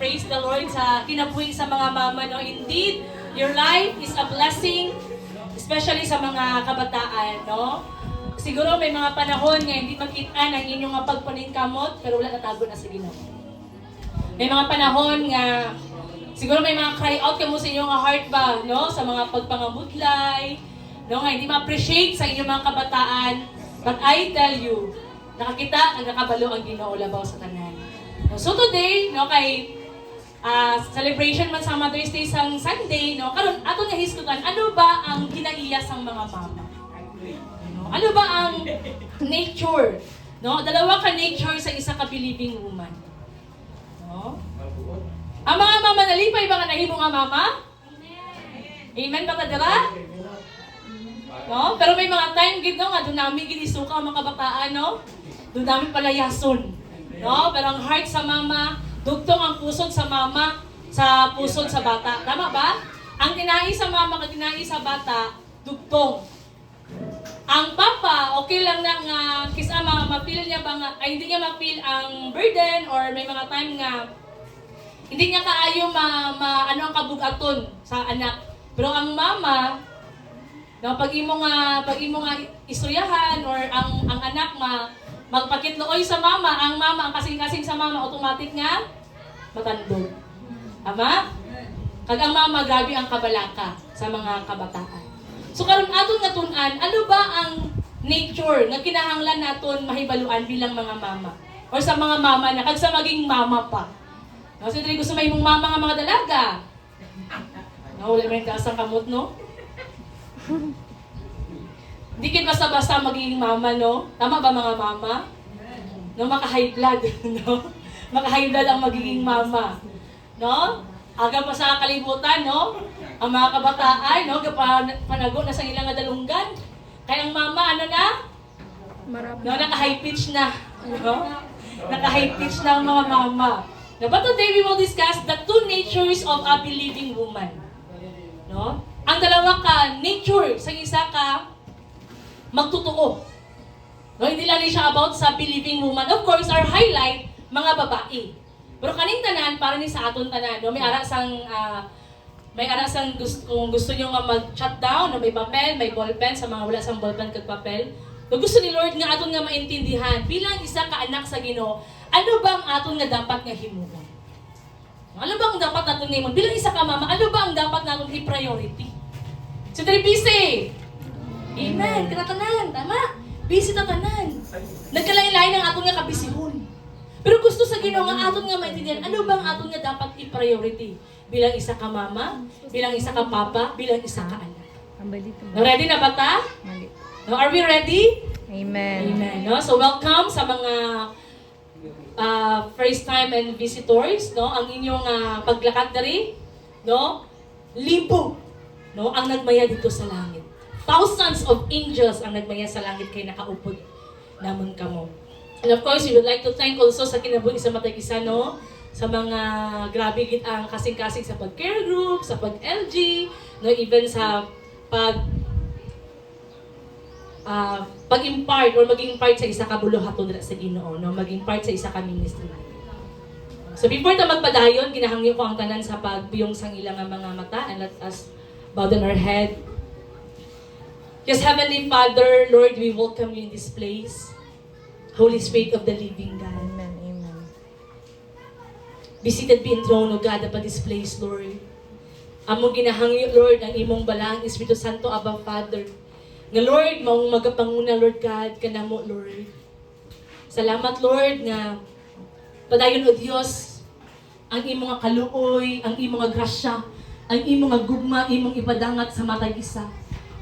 praise the Lord sa kinabuhi sa mga mama, no? Indeed, your life is a blessing, especially sa mga kabataan, no? Siguro may mga panahon nga hindi makita ang inyong pagpaningkamot, pero wala natago na sa Ginoo. May mga panahon nga siguro may mga cry out kamo sa inyong heart ba, no? Sa mga pagpangamudlay, no? Nga hindi ma-appreciate sa inyong mga kabataan. But I tell you, nakakita ang nakabalo ang Ginoo labaw sa tanan. So today, no, kay celebration man sa Mother's Day sang Sunday, no, karon ato nga hisgutan, ano ba ang ginaiya sang mga mama? No? Ano ba ang nature? No, dalawa ka nature sa isa ka believing woman. No? Ang mga mama nalipay ba ka nahimo nga mama? Amen ba ka dira? No? Pero may mga time gid no nga doon namin ginisuka ang mga kabataan, no? Doon namin palayason. No? Pero ang heart sa mama, dugtong ang pusod sa mama sa pusod sa bata. Tama ba? Ang tinai sa mama kag tinai sa bata, dugtong. Ang papa, okay lang na nga kisa ma-feel niya ba nga, ay hindi niya ma-feel ang burden or may mga time nga hindi niya kaayo ano ang kabugaton sa anak. Pero ang mama, no, pag imo nga istoryahan or ang anak magpakitlooy sa mama, ang kasing-kasing sa mama automatic nga matandog. Tama? Kag ang mama grabe ang kabalaka sa mga kabataan. So karon aton nga tun-an, ano ba ang nature nga kinahanglan naton mahibaluan bilang mga mama or sa mga mama na kag sa maging mama pa. No, so dili gusto may mong mama nga mga dalaga. No, wala man kasang kamot, no? Hindi kit basta-basta magiging mama, no? Tama ba mga mama? No, maka-high blood, no? Maka-high blood ang magiging mama. No? Aga pa sa kalibutan, no? Ang mga kabataan, no? Panago na sa ilang dalunggan. Kaya ang mama, ano na? No, naka-high pitch na. No? Naka-high pitch na ang mga mama. No, but today we will discuss the two natures of a believing woman. No? Ang dalawa ka nature sa isa ka magtotoo. No, hindi lang siya about sa believing woman. Of course, our highlight mga babae. Pero kaning tanan para ni sa aton tanan, no, may ara sang kung gusto niyo nga mag-chat down, no, may papel, may ballpen sa mga wala sang ballpen kag papel. Kung gusto ni Lord nga aton nga maintindihan bilang isa ka anak sa Ginoo, ano bang aton nga dapat nga himuon? Ano bang dapat naton nga himuon? Bilang isa ka mama, ano ba ang dapat naton i-priority? Si busy. Amen. Kinatanan, tama? Busy ta tanan. Nagkalain-lain ang aton nga kabisihon. Pero gusto sa Ginoo nga aton nga maintindihan, ano bang aton nga dapat i-priority? Bilang isa ka mama, bilang isa ka papa, bilang isa ka anak. No, ready na ba ta? No, are we ready? Amen. Amen. No? So welcome sa mga first time and visitors, no? Ang inyong paglakad diri, no? Libo, no? Ang nagmaya dito sa langit. Thousands of angels ang nagmaya sa langit kay nakaupod namon kamo. And of course, we would like to thank also sa kinabuhi sa matag isa, no? Sa mga grabe gid ang kasing-kasing sa pag-care group, sa pag-LG, no? Even sa pag-impart or maging part sa isa ka buluhaton dira sa Ginoo, no? Maging part sa isa ka ministry. So before ta magpadayon, ginahangyo ko ang tanan sa pagbiyong sang ilang mga mata and let us bow down our head. Yes, Heavenly Father, Lord, we welcome you in this place. Holy Spirit of the living God. Amen. Amen. Be seated, be enthroned, O God, upon this place, Lord. Among ginahangyo, Lord, ang imong balang Espiritu Santo, Abba, Father. Nga, Lord, maong magapanguna, Lord God, kanamo, Lord. Salamat, Lord, nga padayon, O Diyos, ang imong kaluoy, ang imong grasya, ang imong gugma, imong ipadangat sa matag isa.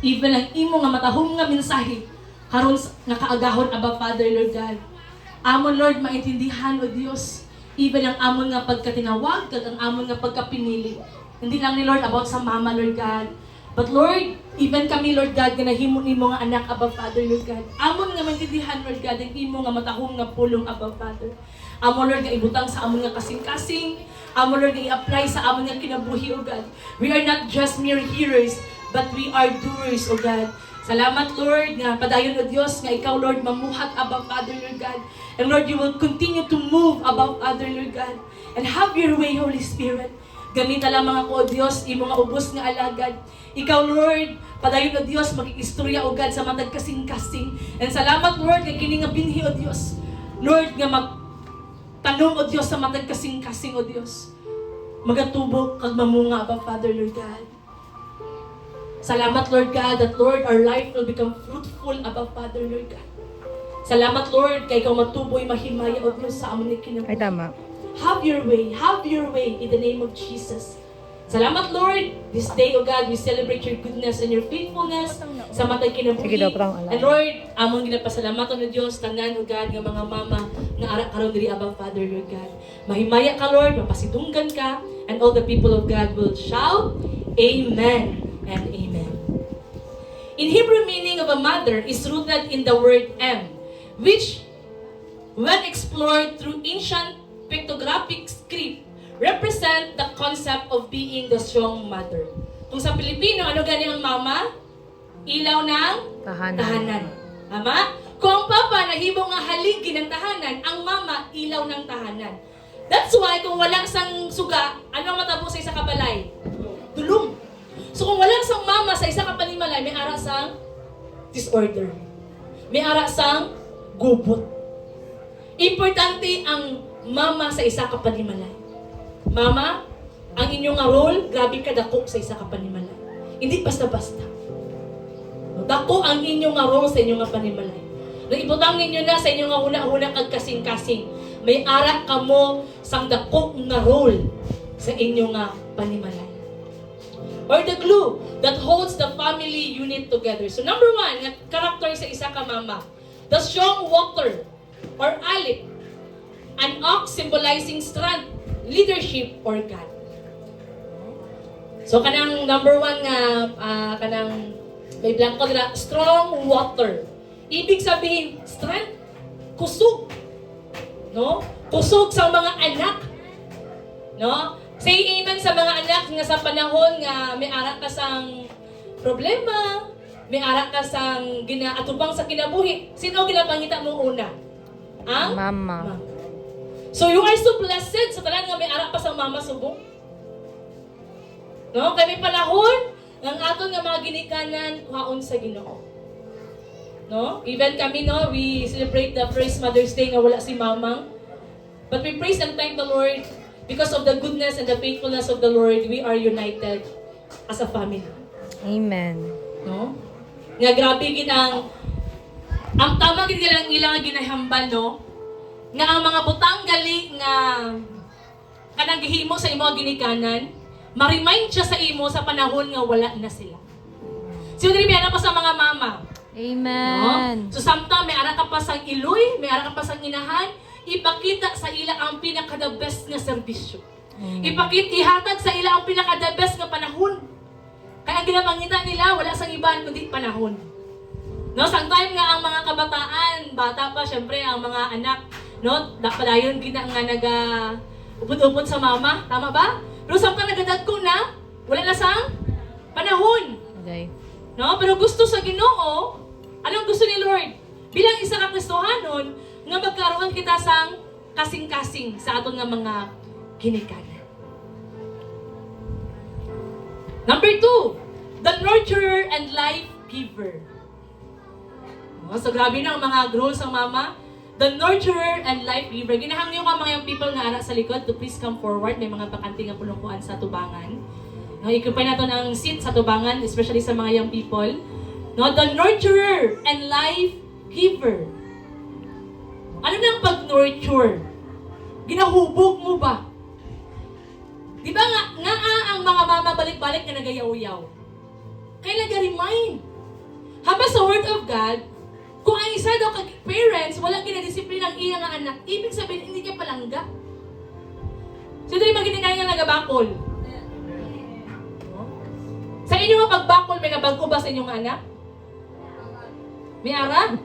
Even ang imong matahong nga mensahe, karon nga kaagahon, Abba, Father, Lord God. Amon, Lord, maintindihan, O Diyos, even ang amon nga pagkatinawag, kag ang amon nga pagkapinili. Hindi lang ni Lord about sa mama, Lord God. But Lord, even kami, Lord God, nga nahimo ni mga anak, Abba, Father, Lord God. Amon nga maintindihan, Lord God, ang imo nga matahong nga pulong, Abba, Father. Amon, Lord, nga ibutang sa amon nga kasing-kasing. Amon, Lord, nga i-apply sa amon nga kinabuhi, O God. We are not just mere hearers, but we are doers, O God. Salamat, Lord, nga padayon o Diyos, nga ikaw, Lord, mamuhat above other, Lord God. And Lord, you will continue to move above other, Lord God. And have your way, Holy Spirit. Gamita lang mga ko, O Diyos, imo nga ubos nga alagad. Ikaw, Lord, padayon o Diyos, magkikistorya o God sa matag kasing-kasing. And salamat, Lord, nga kini nga binhi o Diyos. Lord, nga magtanong o Diyos sa matag kasing-kasing o Diyos. Magatubok kag mamunga ba, Father, Lord God. Salamat, Lord God, that Lord, our life will become fruitful above Father, Lord God. Salamat, Lord, kay ikaw matuboy mahimaya o Diyos sa amon ni kinabuhi. Ay, tama. Have your way in the name of Jesus. Salamat, Lord. This day, O God, we celebrate your goodness and your faithfulness sa matay kinabuhi. Sige daw, parang alam. And Lord, among ginapasalamatan ng Diyos, tanan, O God, ng mga mama na arak karon diri abang Father, Lord God. Mahimaya ka, Lord, mapasidunggan ka, and all the people of God will shout, Amen and Amen. In Hebrew, meaning of a mother is rooted in the word M, which, when explored through ancient pictographic script, represent the concept of being the strong mother. Kung sa Pilipino, ano gani ang mama? Ilaw ng tahanan. Tama? Kung ang papa nahibong nga haligi ng tahanan, ang mama ilaw ng tahanan. That's why kung walang sang suga, ano ang matabo sa isa kabalay? Tulong. So kung walang sang mama sa isa kapanimalay, may ara sang disorder. May ara sang gubot. Importante ang mama sa isa kapanimalay. Mama, ang inyong nga role, grabe ka dako sa isa kapanimalay. Hindi basta-basta. Dako ang inyong nga role sa inyong nga panimalay. Naibutang ninyo na sa inyong nga huna-huna kag kasing-kasing. May ara ka mo sang dako nga role sa inyong nga panimalay. Or the glue that holds the family unit together. So number one, nga character sa isa ka mama. The strong walker or alip. An ox symbolizing strength, leadership, or God. So kanang number one nga, kanang may blanco nila, strong water. Ibig sabihin, strength, kusog. No? Kusog sa mga anak. No? Say amen sa mga anak nga sa panahon nga may ara ka sang problema, may ara ka sang atubang sa kinabuhi. Sino ginapangita mo una? Ang Mama. So you are so blessed sa tanan nga may ara pa sa mama subong. No, kay may panahon ng aton nga mga ginikanan kuhaon sa Ginoo. No? Even kami no, we celebrate the first Mother's Day nga wala si mamang. But we praise and thank the Lord because of the goodness and the faithfulness of the Lord, we are united as a family. Amen. No? Nga grabe gid ang tama gid lang ilang ginahambal no. Nga ang mga butang gali nga kanang gihimo sa imo ginikanan, ma-remind siya sa imo sa panahon nga wala na sila. So diri may ana pa sa mga mama. Amen. No? So samtang may ara ka pa sang iloy, may ara ka pa sang inahan, ipakita sa ila ang pinaka the best nga serbisyo. Ihatag sa ila ang pinaka the best nga panahon. Kaya ang ginapangita nila wala sang iban kundi panahon. No, sometimes nga ang mga kabataan, bata pa syempre ang mga anak, no, padayon gina nga naga upod-upod sa mama, tama ba? Pero samtang nagadagko na, wala na sang panahon. Okay. No, pero gusto sa Ginoo, anong gusto ni Lord? Bilang isa ka Kristohanon, nga magkaroon kita sang kasing-kasing sa aton nga mga ginikanan. Number 2, the nurturer and life giver. So grabe na ang mga roles ng mama. The nurturer and life giver. Ginahang niyo ka mga young people nga anak sa likod to please come forward. May mga bakante nga pulungkuan sa tubangan. No, ikupay nato ng seat sa tubangan, especially sa mga young people. No, the nurturer and life giver. Ano nang pag-nurture? Ginahubog mo ba? Di ba nga ang mga mama balik-balik na nagayaw-yaw? Kaya nag-remind. Haba sa Word of God, kung ang isa daw parents, walang ginadisiplina ang iya nga anak, ibig sabihin, hindi niya palangga. So, dito yung maginigay nga nagabakol. Sa inyo nga pagbakol, may nabago ba sa inyong anak? May ara?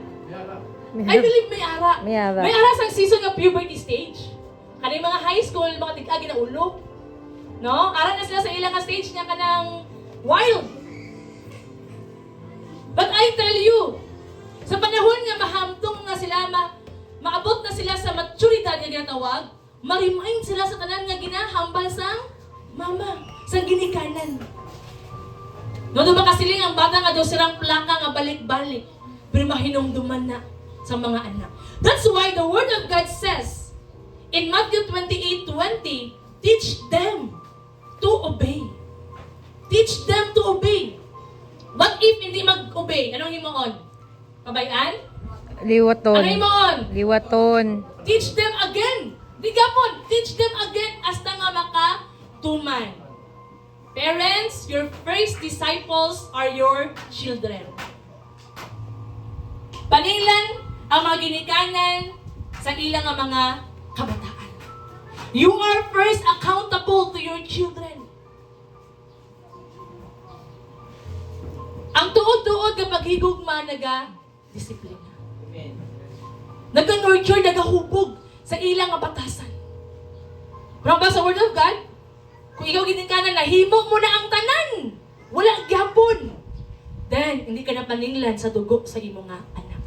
I believe may ara. May ara. May ara sa season ng puberty stage. Kanang mga high school, mga tig-agi na ulo. No? Ara na sila sa ilang stage niya kanang wild. But I tell you, sa panahon nga mahamtong nga sila, maabot na sila sa maturidad nga ginatawag, ma-remind sila sa tanan nga ginahambal sa mama, sa ginikanan. No, diba kasiling ang bata nga daw silang plaka nga balik-balik, pero mahinumduman na sa mga anak. That's why the Word of God says, in Matthew 28:20, teach them to obey. Teach them to obey. What if hindi mag-obey? Anong himoon? Pabayaan? Liwaton. Ano himoon? Liwaton. Teach them again. Di gapon, teach them again hasta nga makatuman. Parents, your first disciples are your children. Panilan ang mga ginikanan sa ilang nga mga kabataan. You are first accountable to your children. Ang tuod-tuod kapag higugma naga-disiplina. Naga-nurture, naga-hubog sa ilang nga batasan. Pero ba sa Word of God, kung ikaw ginikanan, nahimo mo na ang tanan. Wala gyapon. Then, hindi ka na paninglan sa dugo sa imo nga anak.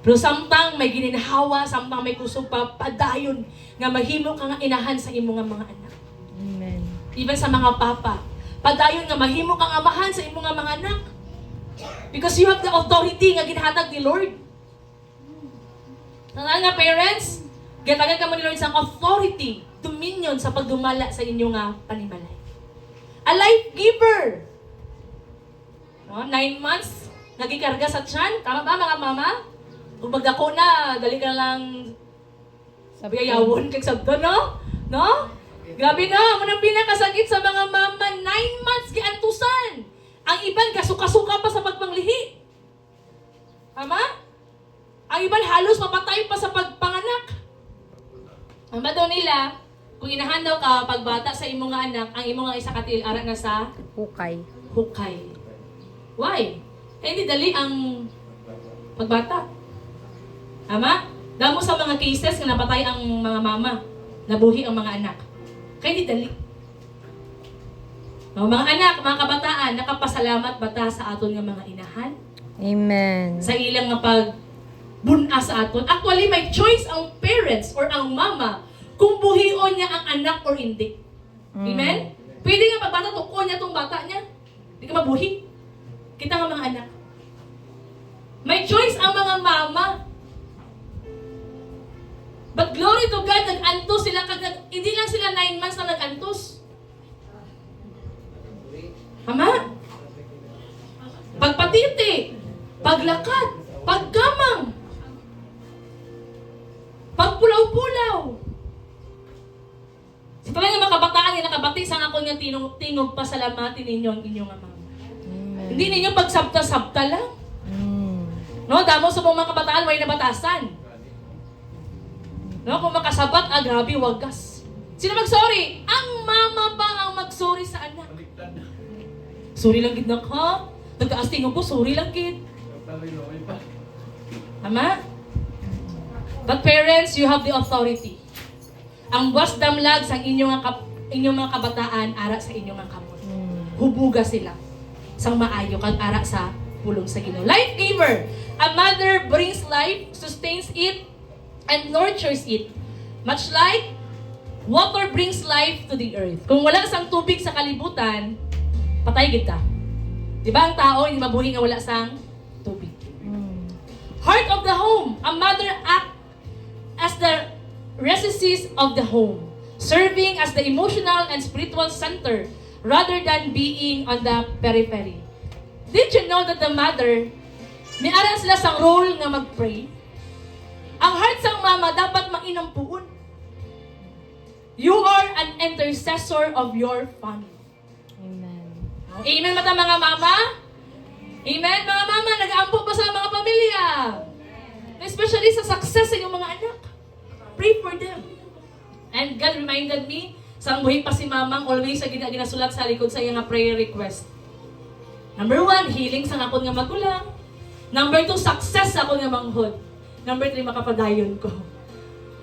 Pero samtang may gininhawa, samtang may kusog pa, padayon nga mahimo ka nga inahan sa imo nga mga anak. Amen. Even sa mga papa, padayon nga mahimo kang amahan sa imo nga mga anak. Because you have the authority nga ginhatag ni Lord. Tandaan nga parents, gatagan ka mo ni Lord sa authority, dominion sa pagdumala sa inyo nga panimalay. A life giver. No, 9 months, nagikarga sa tiyan. Tama ba mga mama? Kung magdako na, dali ka lang biyayawon kag sabto, no? No? Grabe na, munang pinakasakit sa mga mama, 9 months giantusan. Ang iban, kasuka-suka pa sa pagpanglihi. Tama? Ang iban, halos mapatay pa sa pagpanganak. Ang daw nila, kung inahandaw ka pagbata sa imong nga anak, ang imong nga isa katil ara na sa Hukay. hukay. Why? Hindi dali ang pagbata. Tama? Damo sa mga cases nga napatay ang mga mama, nabuhi ang mga anak. Kaya hindi dali. No, mga anak, mga kabataan, nakapasalamat bata sa aton nga mga inahan? Amen. Sa ilang nga pagbuna sa aton. Actually, may choice ang parents or ang mama kung buhion niya ang anak or hindi. Amen? Pwede nga pagbata, tuko niya tong bata niya. Hindi ka mabuhi. Kita nga mga anak. May choice ang mga mama. But glory to God, nag-antos sila. Hindi lang sila 9 months na nag-antos. Tama? Pagpatiti, paglakad, pagkamang, pagpulaw-pulaw. Si talaga mga kabataan nga nakabati sa ako nga tingog pasalamatin ninyo ang inyong mama. Amen. Hindi ninyo pagsabta-sabta lang. No, damo sa mga kabataan may nabatasan. No, kung makasabat, grabe, wagas. Sino mag-sorry? Ang mama pa ang mag-sorry sa anak. Sorry lang gid nak ha. Nagkaasting ko, sorry lang gid. Tama? But parents, you have the authority. Ang wisdom lags ang inyong mga kabataan ara sa inyong mga kamot. Hubuga sila sang maayo kag ara sa pulong sa Ginoo. Life giver. A mother brings life, sustains it, and nurtures it. Much like water brings life to the earth. Kung wala sang tubig sa kalibutan, patay gid ka. Di ba ang tao hindi mabuhi nga wala sang tubig. Heart of the home. A mother act as the recesses of the home, serving as the emotional and spiritual center rather than being on the periphery. Did you know that the mother, niara sila sang role nga mag-pray? Ang heart sang mama dapat mainampuon. You are an intercessor of your family. Amen. Amen mata mga mama? Amen mga mama, nag-aampo pa sa mga pamilya. Especially sa success sa inyong mga anak. Pray for them. And God reminded me, sa buhay pa si mamang, always sa ginasulat sa likod sa iyang prayer request. Number 1, healing sa akon nga magulang. Number 2, success sa akon nga manghod. Number 3, makapadayon ko.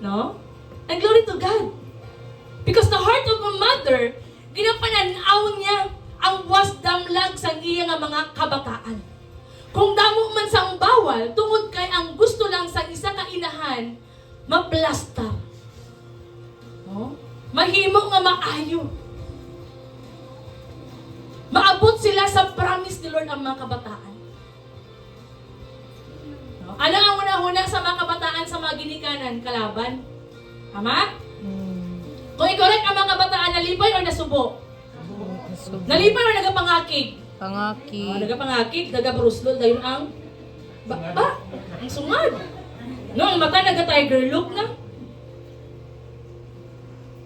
No? And glory to God. Because the heart of a mother, ginapananaw niya ang was damlag sa iya nga mga kabataan. Kung damo man sang bawal, tungod kay ang gusto lang sa isa ka inahan, maplastar. No? Mahimo nga maayo. Maabot sila sa promise ni Lord ang mga kabataan. No? Ano ang una-una sa mga kabataan sa mga ginikanan? Kalaban. Tama? Kung i-correct ang mga kabataan, nalipay o nasubo? Nalipay o nagapangakig? Pangaki. Nagapangakig, nagabruslo, dayon ang ang sungad. No, ang mata naga-tiger look na.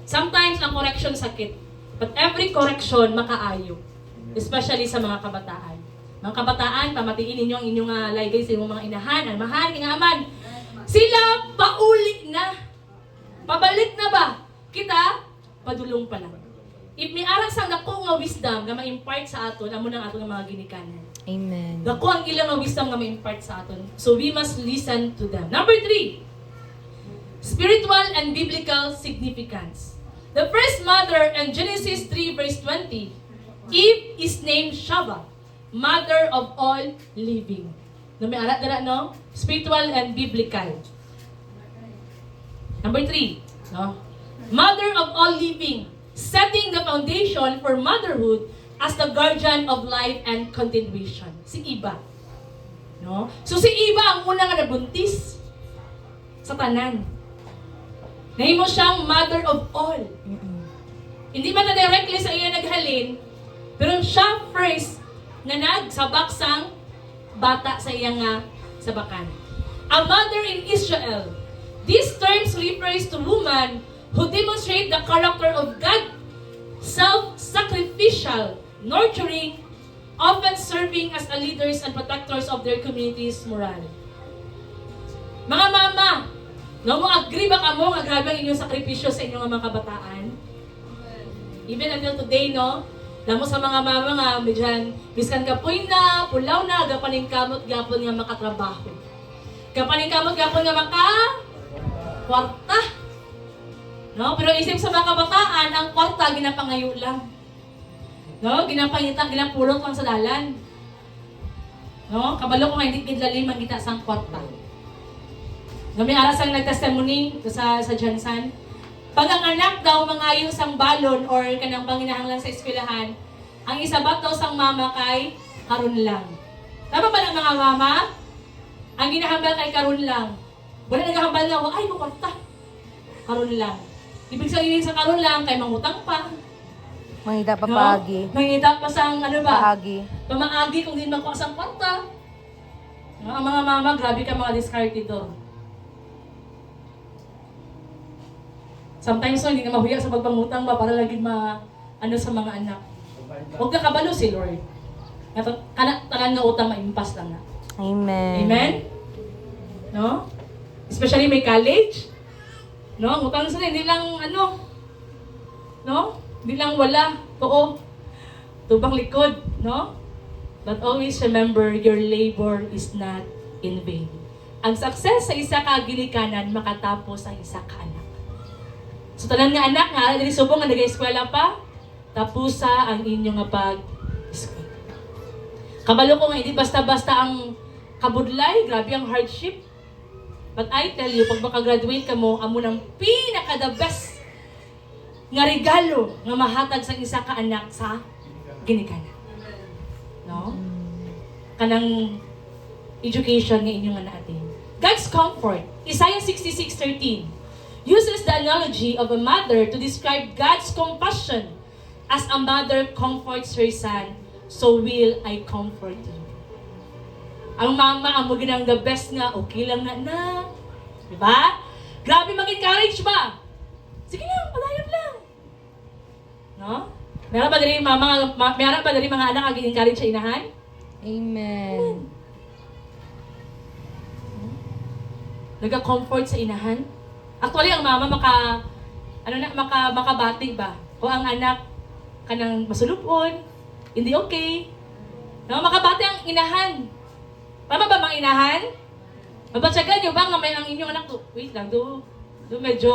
Sometimes ang correction sakit. But every correction makaayo. Especially sa mga kabataan. Mga kabataan, pamatiin ninyo ang inyong laygay sa inyong mga inahan, almahan, ingaman. Sila pauli na. Pabalik na ba? Kita, padulong pa lang. If may aral sang dako nga wisdom nga ma-impart sa aton, amo nang aton nga mga ginikanan. Amen. Dako ang ilang nga wisdom nga ma-impart sa aton. So we must listen to them. Number 3, spiritual and biblical significance. The first mother in Genesis 3 verse 20, Eve is named Shava, mother of all living. No, may aral dara, no? Spiritual and biblical. Number 3, no? Mother of all living, setting the foundation for motherhood as the guardian of life and continuation. Si Eva. No? So si Eva ang una nga nabuntis sa tanan. Nahimo siyang mother of all. Hindi man na directly sa iya naghalin, pero siya first nga nagsabak sang bata sa iya nga sabakan. A mother in Israel. These terms refers to woman who demonstrate the character of God, self-sacrificial, nurturing, often serving as a leaders and protectors of their community's moral. Mga mama, no mo agree ba kamo nga grabe ang inyong sakripisyo sa inyong mga kabataan? Even until today, no? Damo sa mga mama nga medyan biskan kapoy na, pulaw na, gapaning kamot gapon nga makatrabaho. Gapaning kamot gapon nga kwarta. No, pero isip sa mga kabataan, ang kwarta ginapangayo lang. No, ginapulot lang sa dalan. No, kabalo ko nga hindi kidlalim ang kita sang kwarta. No, may aras ang nagtestimony sa Jansan. Pag ang anak daw mangayo sang balon or kanang panginahanglan sa eskwelahan, ang isabat daw sang mama kay karon lang. Tama ba ng mga mama? Ang ginahambal kay karon lang. Wala naghahambal nga, ay mo kwarta. Karon lang. Ibig sabihin sa karon lang kay mangutang pa. Mangita pa No? paagi. Mangita pa sang ano ba? Paagi. Pamaagi kung di makuha sang kwarta. No, ang mga mama, grabe ka mga discard dito. Sometimes hindi ka mahuya sa pagpangutang ba para lagi ano sa mga anak. Huwag ka kabalo si Lord. Tanan nga utang maimpas lang na. Amen. Amen? No? Especially may college. No? Ang utang sila, hindi lang no? Hindi lang wala. Oo. Tubang likod. No? But always remember, your labor is not in vain. Ang success sa isa ka ginikanan, makatapos ang isa ka anak. So tanan nga anak nga, dili subong nga nag-eskwela pa, tapusa ang inyong nga pag-eskwela. Kabalo ko nga, hindi basta-basta ang kabudlay, grabe ang hardship. But I tell you, pag makagraduate ka mo, amo ng pinaka-the best nga regalo nga mahatag sa isa ka anak sa ginikanan. No? Kanang education nga inyong nga naatin. God's comfort. Isaiah 66:13 uses the analogy of a mother to describe God's compassion. As a mother comforts her son, so will I comfort you. Ang mama, ang mo ginang the best nga, okay lang na. Diba? Grabe mag-encourage ba? Sige lang, padayon lang. No? Meron ba dali mga anak ag-encourage sa inahan? Amen. Nag-comfort sa inahan? Actually, ang mama makabati ba? O ang anak kanang masulupon, hindi okay. No, makabati ang inahan. Tama ba mga inahan? Mabatsagan nyo ba nga may ang inyong anak? Wait lang, do medyo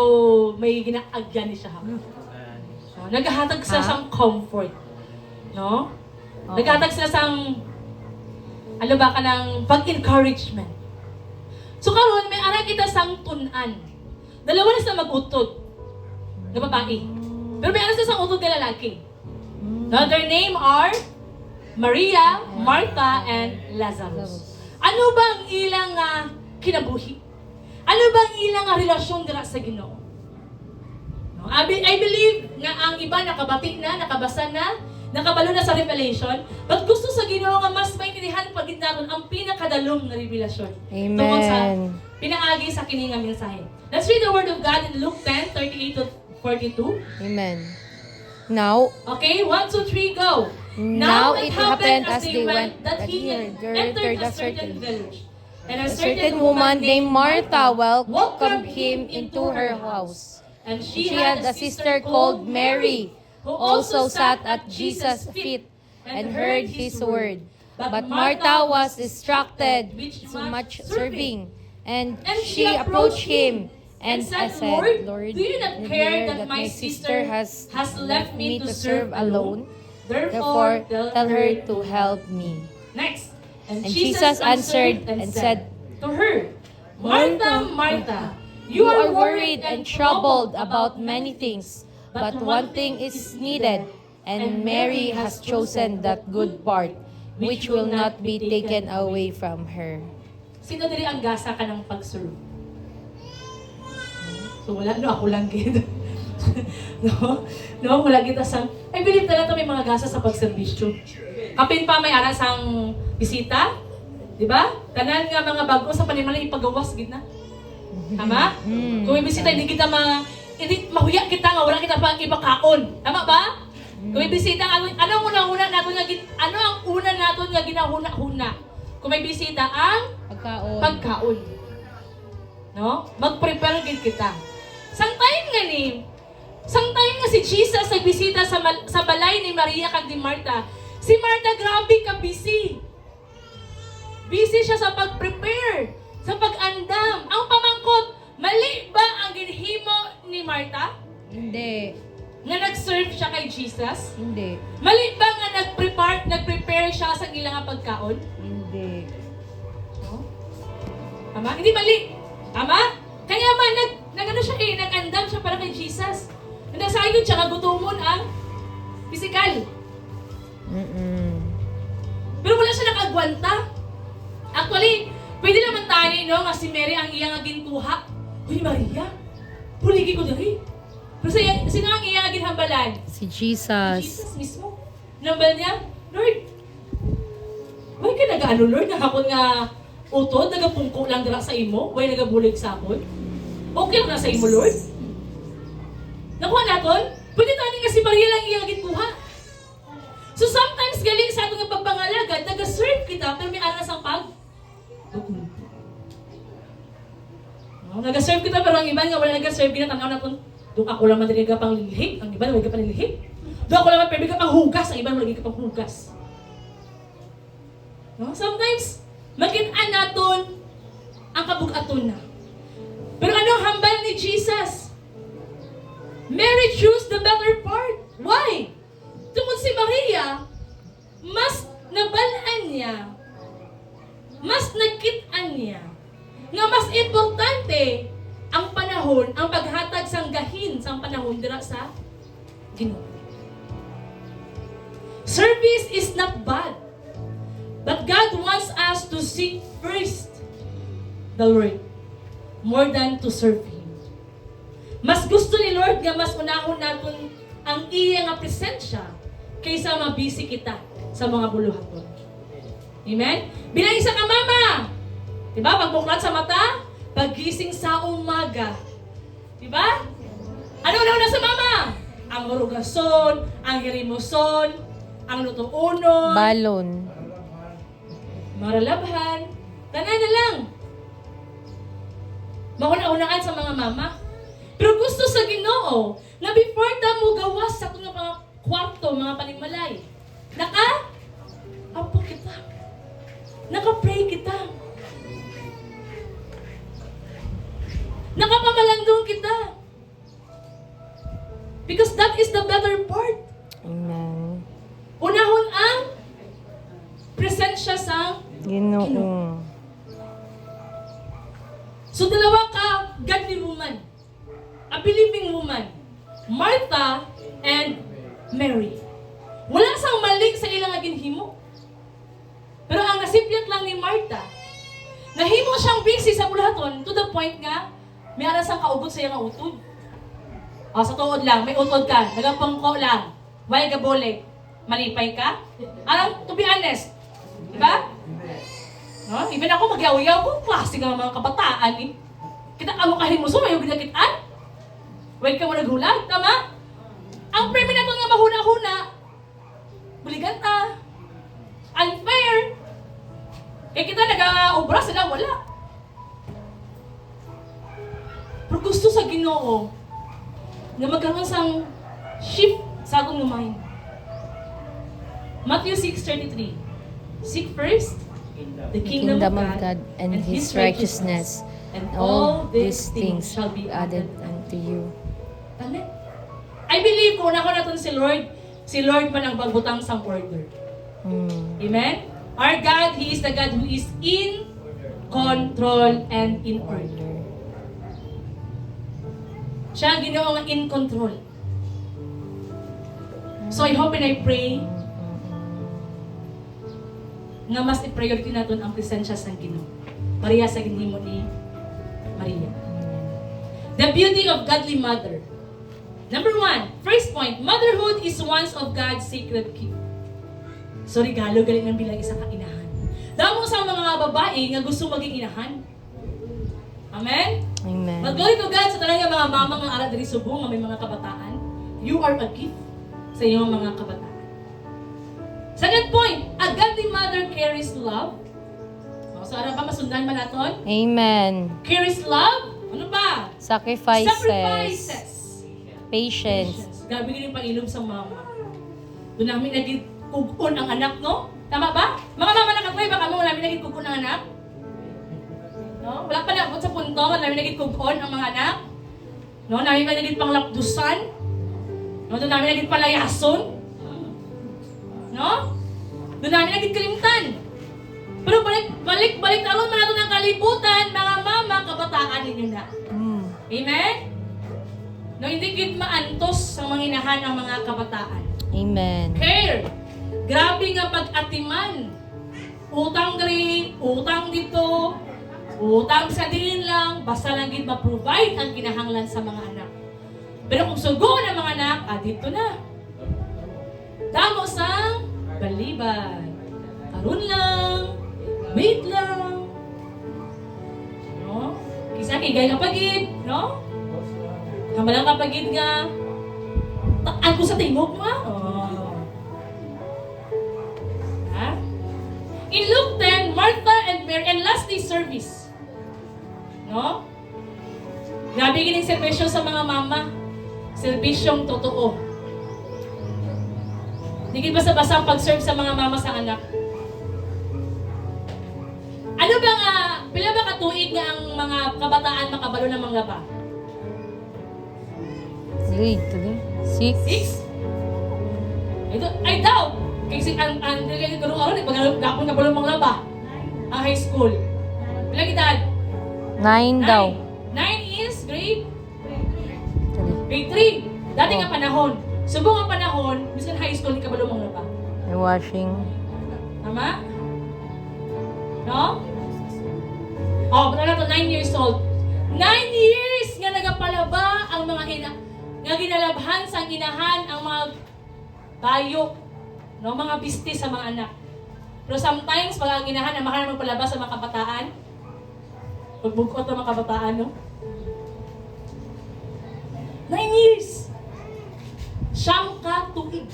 may ginaagyan ni siya. No, naghahatag sa sang comfort. No? Oo. Naghatag sila sang ano ba ka ng pag-encouragement. So karon may ara kita sang tun-an. Dalawa na sila mag-utod na babae. Pero may ara sila sang utod na lalaki. Now their name are Maria, Martha, and Lazarus. Ano bang ilang kinabuhi? Ano bang ilang relasyon dira sa Ginoo? No? I believe nga ang iba nakabati na, nakabasa na, nakabalo na sa revelation, but gusto sa Ginoo nga mas maintindihan pag naton ang pinakadalom na revelasyon. Tungkol sa Amen. pinaagi sa kini nga mensahe. Let's read the word of God in Luke 10:38 to 42. Amen. Now, Okay, 1, 2, 3, go. Now it happened as they went that he entered a certain village. And a certain woman named Martha welcomed him into her house. And She had a sister called Mary, who also sat at Jesus' feet and heard his word. But Martha was distracted so much serving. And she approached him and said, Lord, do you not care that my sister has left me to serve alone? Therefore, tell her to help me. Next. And Jesus answered and said to her, Martha, Martha, You are worried and troubled about many things, but one thing is needed, and Mary has chosen that good part, which will not be taken away from her. Sino diri ang gasa ka ng pag-serve? So wala, no, ako lang gid. no, wala kita sang, I believe talaga may mga gasa sa pagserbisyo. Kapin pa may aras ang bisita, di ba? Tanan nga mga bago sa panimalang ipagawas gid na. Tama? Kung may bisita, hindi mahuya kita nga, wala kita pang ibakaon. Tama ba? Kung may bisita, ano ang una natin nga ginahuna-huna? Kung may bisita, ang pagkaon. No? Mag-prepare gid kita. Sang time nga si Jesus ay bisita sa balay ni Maria kag ni Martha. Si Martha, grabe ka busy. Busy siya sa pag-prepare, sa pag-andam. Ang pamangkot, mali ba ang ginhimo ni Martha? Hindi. Nga nag-serve siya kay Jesus? Hindi. Mali ba nga nag-prepare siya sa ilang pagkaon? Hindi. No? Tama? Hindi mali. Tama? Kaya man, nag-ano siya nag-andam siya para kay Jesus. Nagsayod siya, nagutumon ang physical. Pero wala siya nakagwanta. Actually, pwede naman tayo, no, nga si Mary ang iyang ginkuha. Uy, Maria, puligi ko dali. Pero sino ang iyang ginhambalan? Si Jesus. Jesus mismo. Nambal niya, Lord, why ka nag-ano, Lord? Nakapon nga utod, nagapungko lang dira sa imo, why nagabulig sa akon? Okay lang na sa imo, Lord? Nakuha naton? Pwede tayo nga si Maria lang iyang ginkuha. So sometimes galing sa atong pagpangalagad, nag-serve kita, pero may aras ang no, nag-serve kita, pero ang iba nga wala nag-serve kita, tanaw na kung doon ako lang madaliga pang lilihip, ang iba na wala pang lilihip. Doon ako lang madaliga pang hugas, ang iba na wala pang hugas. No? Sometimes, maging-an naton ang kabug-aton na. Pero ano ang hambal ni Jesus? Mary chose the better part. Why? Tungkol si Maria, mas nabalaan niya, mas nagkitaan niya, nga mas importante ang panahon, ang paghatag sang gahin sang panahon dira sa Ginoo. Service is not bad, but God wants us to seek first the Lord more than to serve Him. Mas gusto ni Lord nga mas unahon naton ang iya nga presensya kaysa mabisi kita sa mga buluhaton. Amen? Bilang isa ka mama, diba? Pagbuklat sa mata, pagising sa umaga. Diba? Ano na sa mama? Ang hurugason, ang hirimoson, ang lutuunon, Balon. maralabhan, tanan na lang. Mauna-unaan sa mga mama. Pero gusto sa Ginoo na before ta mo gawas sa kung mga kwarto, mga panigmalay, apo kita. Naka-pray kita. Nakapamalandong kita. Because that is the better part. Amen. Unahon presensya sang Ginoo. So dalawa ka godly woman, a believing woman, Martha and Mary. Wala sang mali sa ilang ginhimo. Pero ang nasipyat lang ni Martha, nahimo siyang busy sa bulaton to the point nga may aras ang kaubot sa iyang utod. O, sa tuod lang, may utod ka, nagapangko lang, way gabole, malipay ka. Alam, to be honest, diba? No? Even ako magyaw-yaw ko, klase nga mga kabataan eh. Kita ka mo kahimuso, may ginakitaan. Wait ka mo naghulag, tama? Ang premi na nga mahuna-huna, buligan ta, unfair. Kaya kita nag-obra sila, wala. Pero gusto sa Ginoo na magkaroon sang shift sa akong mind. Matthew 6:33. Seek first the kingdom of God and His righteousness, and all these things shall be added unto you. Tama? I believe kung ako natin si Lord man ang pagbutang sa order. Amen? Our God, He is the God who is in control and in order. Siya ang Ginoo nga in control. So I hope and I pray nga mas i-priority natin ang presensya sa Ginoo. Pareha sa ginhimo ni Maria. The beauty of godly mother. Number 1, first point, motherhood is one of God's sacred gift. So regalo galing ng bilang isang kainahan. Damo sa mga babae nga gusto maging inahan. Amen? Amen. Mag-glory to God sa talaga mga mama nga ara diri subong nga may mga kabataan. You are a gift sa iyong mga kabataan. Second point, a godly mother carries love. So ano ba masundan man naton? Amen. Carries love? Ano ba? Sacrifices. Patience. Grabe ganyan pang-ilog sa mama. Doon namin naging kugon ang anak, no? Tama ba? Mga mama nakatry, baka mo namin naging kugon ang anak? No? Wala pa na sa punto, namin naging kugon ang mga anak. No? Namin naging panglapdusan. No? Doon namin naging palayason. No? Doon namin naging kalimtan. Pero balik talon man natin ang kalibutan, mga mama, kabataan ninyo na. Amen? No, hindi gid maantos sa manginahan ang mga kabataan. Amen. Care. Grabe nga pag-atiman. Utang diri, utang dito, utang sa din lang, basta lang gid ma-provide ang kinahanglan sa mga anak. Pero kung sugo ng mga anak, dito na. Damo sang balibad. Karon lang, wait lang. No? Kisa kay gay kapagid, no? Kamalang kapagid nga, taan ko sa tingog mo Ha? In Luke 10, Martha and Mary, and lastly, service. No? Grabe gining servisyo sa mga mama. Serbisyong totoo. Hindi basta-basta pag-serve sa mga mama sa anak. Ano ba nga, pila ba katuig nga ang mga kabataan makabalo ng mga ba? 6. Ito, I doubt. Kasi ang garo aron pag kabalo mga laba. Ang high school. Pila edad? 9 daw. 9 is grade 3. Dati nga panahon. Subong ang panahon, miskan high school ni kabalo mga laba. May washing. Tama? No? Oh, pala na to 9 years old. 9 years nga nagapalaba ang mga nga ginalabhan sa inahan ang mga bayo, no, mga bisti sa mga anak. Pero sometimes pag ang inahan ang makanan magpalaba sa mga kabataan, pagbukot ng mga kabataan, no? 9 years. Siyang katuig.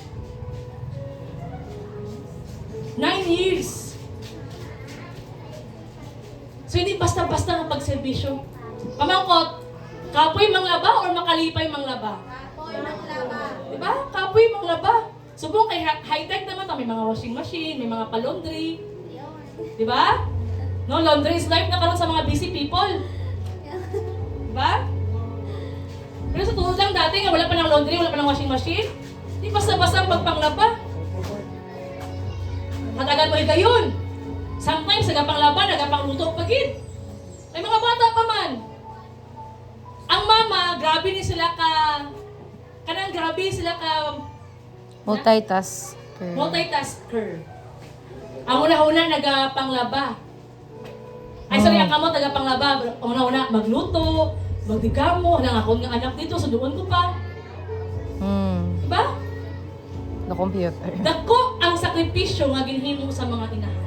9 years. So hindi basta-basta ang pagserbisyo. Pamangkot, kapoy manglaba or makalipay manglaba? Kapoy manglaba. Diba? Kapoy manglaba. Subong kay high-tech naman may mga washing machine, may mga pa-laundry. Diba? No, laundry is life na karon sa mga busy people. Diba? Pero sa tulad lang dati nga wala pa ng laundry, wala pa ng washing machine. Hindi basta-basta ang pagpanglaba. Hatagan mo gayon. Sometimes, nagapanglaban, nagapangluto pagid. May mga bata pa man. Ang mama, grabe ni sila multitasker. Ang una-una, nagapanglaba. Ang kamot, nagapanglaba. Ang una-una, magluto, magdigamo. Halang ako ng anak dito, sunduan ko pa. Diba? The computer. Dako ang sakripisyo nga ginhimo sa mga inahan.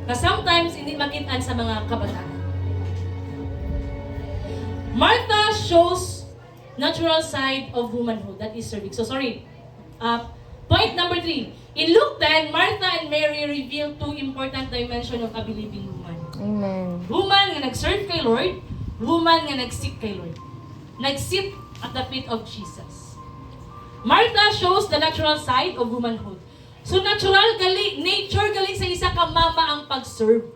Na sometimes, hindi makitaan sa mga kabataan. Martha shows natural side of womanhood, that is serving. So sorry. Point number 3. In Luke 10, Martha and Mary reveal two important dimensions of a believing woman. Amen. Woman nga nag-serve kay Lord, woman nga nag-seek kay Lord. Nag-sit at the feet of Jesus. Martha shows the natural side of womanhood. So nature gali sa isa ka mama ang pag-serve.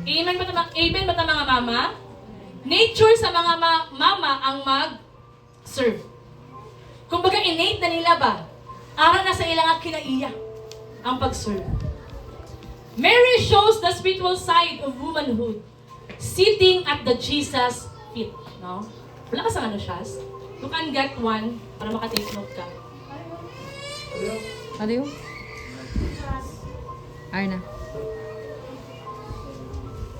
Amen ba ta mga mama? Nature sa mga mama ang mag-serve. Kumbaga innate na nila ba? Ara na sa ilang kinaiya ang pag-serve. Mary shows the spiritual side of womanhood, sitting at the Jesus feet. No? Wala ka sa ano, Shaz? You can get one para makatake note ka. Ano yun? Arna.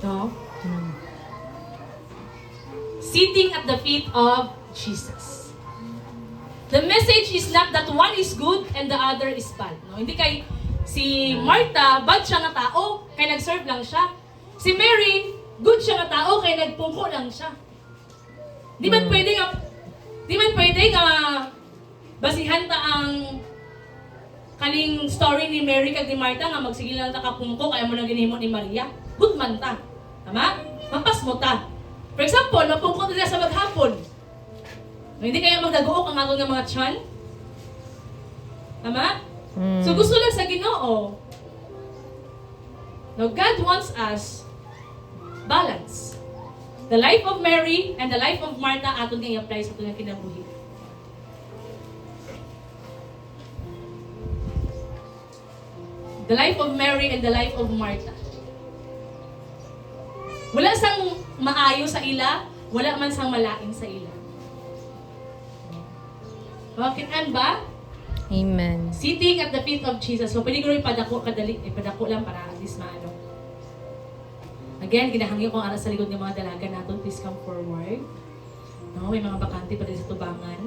No? Sitting at the feet of Jesus. The message is not that one is good and the other is bad. No? Hindi kay si Martha, bad siya nga tao, kay nag-serve lang siya. Si Mary, good siya nga tao, kay nagpungko lang siya. Di man pwede nga basihan ta ang kaning story ni Mary kag ni Martha nga magsigil lang ta kapungko kaya mo na ginhimo ni Maria. Good man ta. Tama? Mapas mo ta. For example, napungko nila sa maghapon. Hindi kaya magdaguok ang atong mga tiyan? Tama? So gusto lang sa Ginoo. Now God wants us balance. The life of Mary and the life of Martha aton nga i-apply sa atong kinabuhi. The life of Mary and the life of Martha. Wala sang maayo sa ila, wala man sang malain sa ila. Makitaan ba? Amen. Sitting at the feet of Jesus. So, pwede ko rin padako lang para at least maano. Again, ginahangyo kong aras sa likod ng mga dalaga natin. Please come forward. No, may mga bakante pa rin sa tubangan.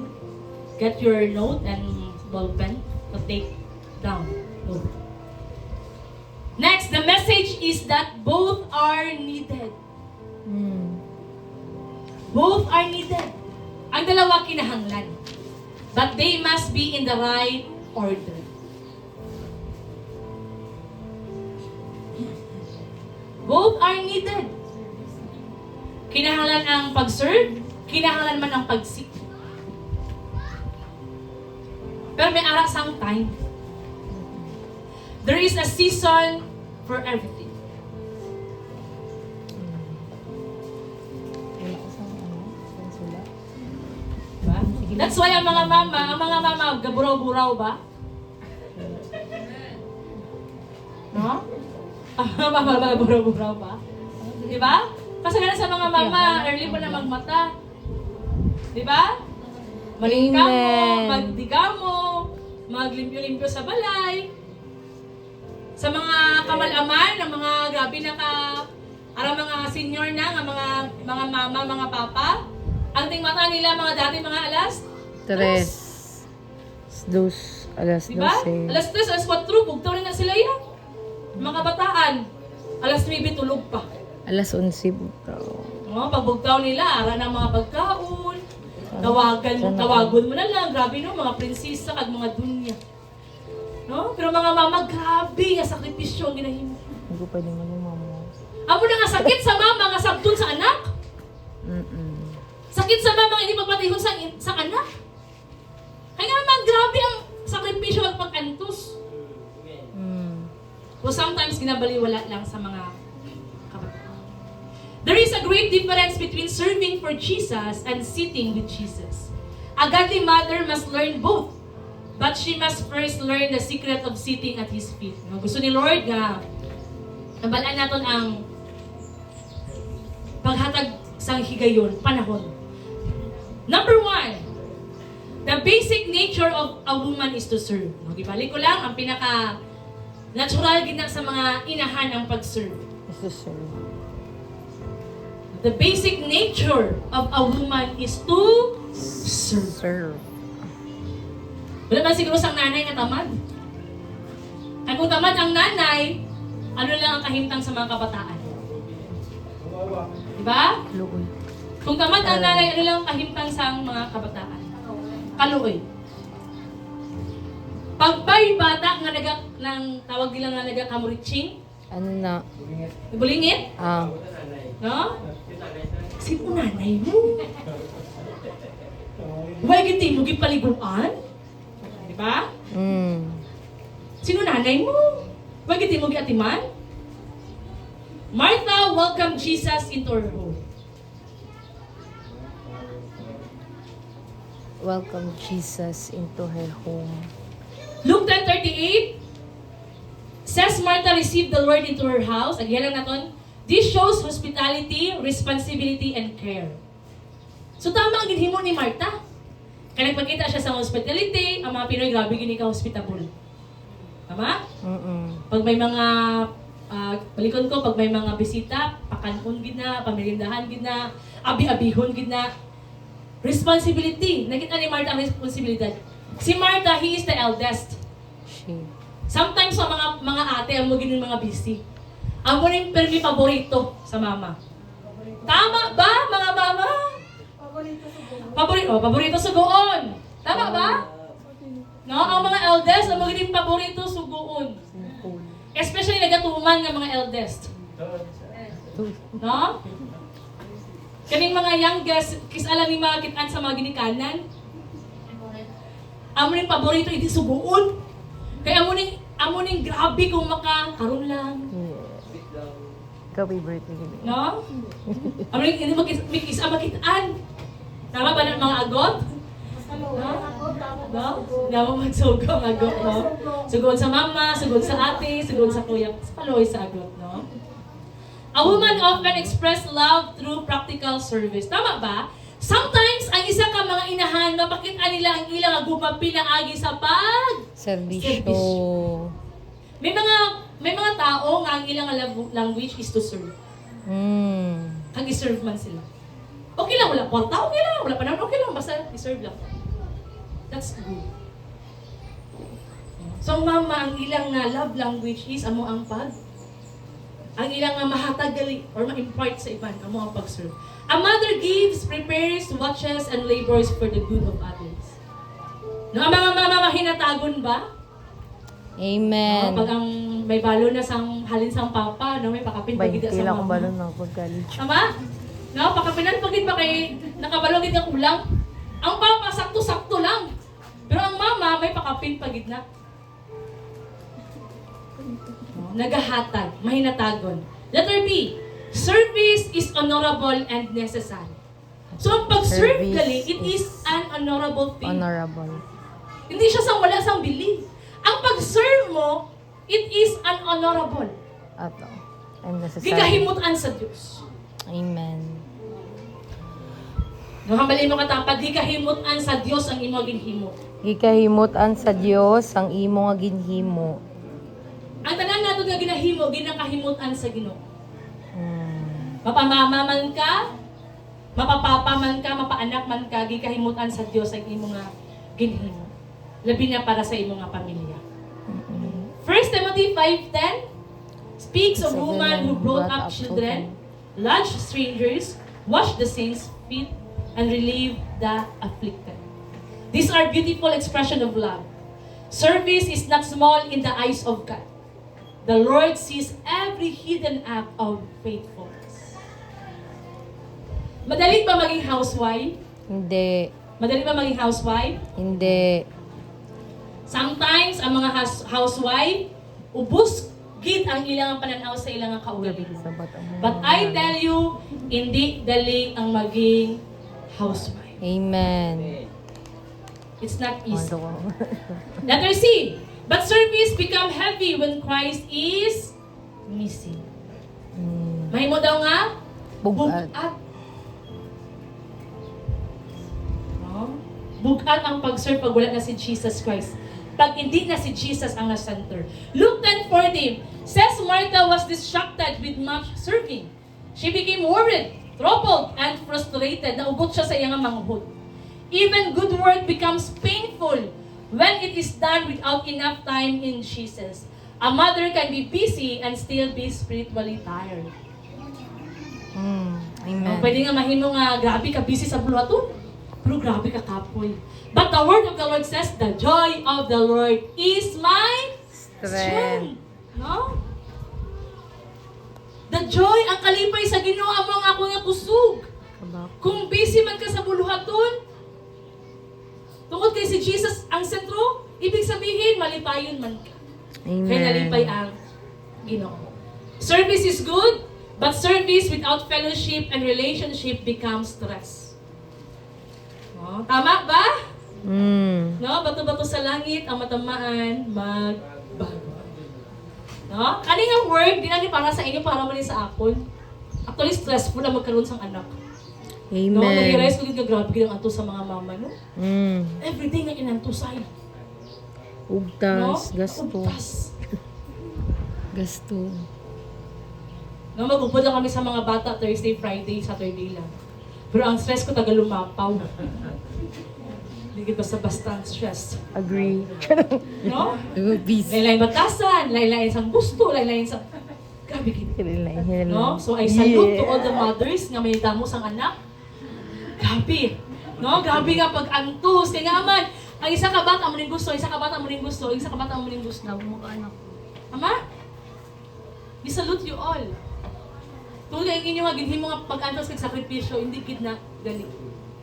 Get your note and ballpen to take down. Note. Next, the message is that both are needed. Both are needed. Ang dalawa kinahanglan. But they must be in the right order. Both are needed. Kinahanglan ang pag-serve, kinahanglan man ang pag-seek. Pero may aras ang time. There is a season for everything. Diba? That's why ang mga mama, gaburaw-buraw ba? No? Ang mga mama, gaburaw-buraw ba? Diba? Kasi nga sa mga mama, early pa na magmata. Diba? Malingka mo, magdiga mo, maglimpyo-limpyo sa balay. Sa mga kamalaman, ng mga grabe na mga senior na, mga mama, mga papa, ang tingmata nila mga dati mga alas 3, 2, alas 12. Diba? Alas 3, alas 4, bugtaw na sila yan. Mga kabataan, alas 9, tulog pa. Alas 11 bugtaw. Pag bugtaw nila, ara ng mga pagkaon, tawagon mo na lang, grabe no, mga prinsesa kag mga dunya. No? Pero mga mama, grabe nga sakripisyo ang ginahimo. Hindi ko pwede mamo. Amo na nga sakit sa mama nga sabton sa anak. Sakit sa mama nga hindi magpatihon sa anak. Kaya man grabe ang sakripisyo at pag-antos. So sometimes ginabaliwala lang sa mga kabataan. There is a great difference between serving for Jesus and sitting with Jesus. A godly mother must learn both. But she must first learn the secret of sitting at His feet. No? Gusto ni Lord nga nabalaan naton ang paghatag sang higayon, panahon. Number 1, the basic nature of a woman is to serve. Gibalik ko lang, ang pinaka natural gina sa mga inahan ang pag-serve. Is to serve. The basic nature of a woman is to serve. Serve. Wala man siguro sang nanay nga tamad. Ay kung tamad ang nanay, ano lang ang kahimtang sa mga kabataan? Diba? Luoy. Kung tamad ang nanay, ano lang ang kahimtang sa mga kabataan? Kaluoy. Pagbay bata nga nang tawag nila nga nagakamuritsing, Ano na? ibulingit, no? Sino nanay mo? Huwag hindi mo gipaliguan? Diba? Sino nanay mo? Huwag hindi mo giatiman? Martha welcomed Jesus into her home. Welcome Jesus into her home. Luke 10:38 says Martha received the Lord into her house. Agyan lang natin. This shows hospitality, responsibility, and care. So tama ang ginhimo ni Martha. Kaya nagpakita siya sa hospitality, ang mga Pinoy grabe gini ka hospitable. Tama? Pag may mga balikon ko, pag may mga bisita, pakanon gid na, pamirindahan gid na, abi-abihon gid na. Responsibility. Nakita ni Martha ang responsibilidad. Si Martha, he is the eldest. She. Sometimes sa mga ate, ang mga mga busy. Ang muna yung permi paborito sa mama. Tama ba, mga mama? Paborito sugoon. Tama ba? No, ang mga eldest, ang mga paborito sugoon. Especially nagatuman ng mga eldest. No? Kaning mga youngest, kis alam ni mga kitaan sa mga ginikanan. Amo ning paborito iti sugoon. Kaya amo ning grabe kung karon lang. Ikaw favorite ni Gini. No? Amo ning hindi makis makitaan. Tama ba ng mga agot? No? No? Dawa magsugod ang agot, no? Sugod sa mama, sugod sa ate, sugod sa kuya. Paloy sa agot, no? A woman often express love through practical service. Tama ba? Sometimes, ang isa ka mga inahan, mapakita nila ang ilang agumapi na agi sa Servisyo. May mga tao nga ang ilang love language is to serve. Kag i-serve man sila. Okay lang, wala kwarta, okay lang. Wala panahon, okay lang. Basta i-serve lang. That's good. So, mama, ang ilang nga love language is amo ang ang ilang nga mahatag gali or ma-impart sa iban, amo ang pag-serve. A mother gives, prepares, watches, and labors for the good of others. No, ang mga mama mahinatagon ba? Amen. Pag ang may balo na sang halin sang papa, no, may pakapin pagida sa Baintila kong mama. balon ng pag-college. Tama? No, pakapinan pagid ba kay nakabalo gid ang kulang? Ang papa sakto-sakto lang. Pero ang mama may pakapin pagid na. Nagahatag, mahinatagon. Letter B, service is honorable and necessary. So ang pag-serve Service gali, it is is an honorable thing. Honorable. Hindi siya sang wala sang bili. Ang pag-serve mo, it is an honorable. Ato. I'm Di necessary. kahimutan sa Diyos. Amen. No, hambalin mo katapad, di kahimutan sa Diyos ang imo ginhimo. Gikahimutan sa Dios ang imo nga ginhimo. Ang tanan nato nga ginahimo, ginakahimutan sa Ginoo. Mapamama man ka, mapapapa man ka, mapaanak man ka, gikahimutan sa Dios ang imo nga ginhimo. Labi na para sa imo nga pamilya. 1 Timothy 5:10 speaks of woman who brought up children, lodged strangers, washed the saints' feet, and relieved the afflicted. These are beautiful expression of love. Service is not small in the eyes of God. The Lord sees every hidden act of faithfulness. Madali ba maging housewife? Hindi. Madali ba maging housewife? Hindi. Sometimes, ang mga housewife, ubos gid ang ilang pananaw sa ilang kaugalingon. But I tell you, hindi dali ang maging housewife. Amen. It's not easy. Letter C. But service become heavy when Christ is missing. Mahimo daw nga Bugat. No? Bugat ang pag-serve pag wala na si Jesus Christ. Pag hindi na si Jesus ang na-center. Luke 10:40 says Martha was distracted with much serving. She became worried, troubled, and frustrated. Naugot siya sa iyang manghud. Even good work becomes painful when it is done without enough time in Jesus. A mother can be busy and still be spiritually tired. Amen. Pwede nga mahimo nga, grabe ka busy sa buluhaton. Pero grabe ka kapoy. But the word of the Lord says, the joy of the Lord is my strength. No? The joy, ang kalipay sa Ginoo among ako nga kusog. Kung busy man ka sa buluhaton, tungod kay si Jesus ang sentro, ibig sabihin, malipayon man ka. Amen. Kaya nalipay ang Ginoo. Service is good, but service without fellowship and relationship becomes stress. No? Tama ba? No? Bato-bato sa langit, ang matamaan, magbago. No? Kani nga word, di na para sa inyo, para man sa akon. Actually, stressful na magkaroon sang anak. Amen. No? Nag-realize ko din ka, grabe ka anto sa mga mama, no? Mm. Everyday nga inantusay. Ugtas, No? gasto. Ugtas. Gasto. No, mag-upod lang kami sa mga bata Thursday, Friday, Saturday lang. Pero ang stress ko taga lumapaw. Hindi kita basta ang stress. Agree. No? Busy. Lain-lain batasan, lain-lain sang gusto, lain-lain sa... Grabe kita. No? So I salute to all the mothers nga may damo sang anak. Grabe. No? Grabe nga pag-antos. Kaya nga man, ang isa ka bata mo rin gusto, isa ka bata mo rin gusto, isa ka bata mo rin gusto. Ama? We salute you all. Kung ang inyo nga, ginhin mo nga pag-antos kag sakripisyo, hindi gid na galing.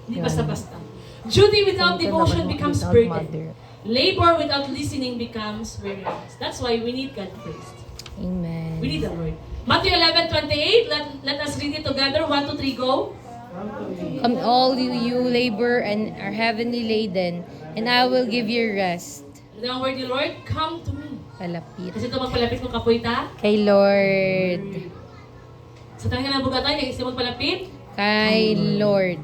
Hindi basta-basta. Duty without devotion becomes burden. Labor without listening becomes weariness. That's why we need God first. Amen. We need the Lord. Matthew 11:28. Let us read it together. 1, 2, 3, go. Come all you labor and are heavily laden, and I will give you rest. The word ni Lord, come to me. Palapit. Kasi ito magpalapit mo kapoy ta. Kay Lord. Sa tanong nga bugatan, yung isa magpalapit. Kay Lord.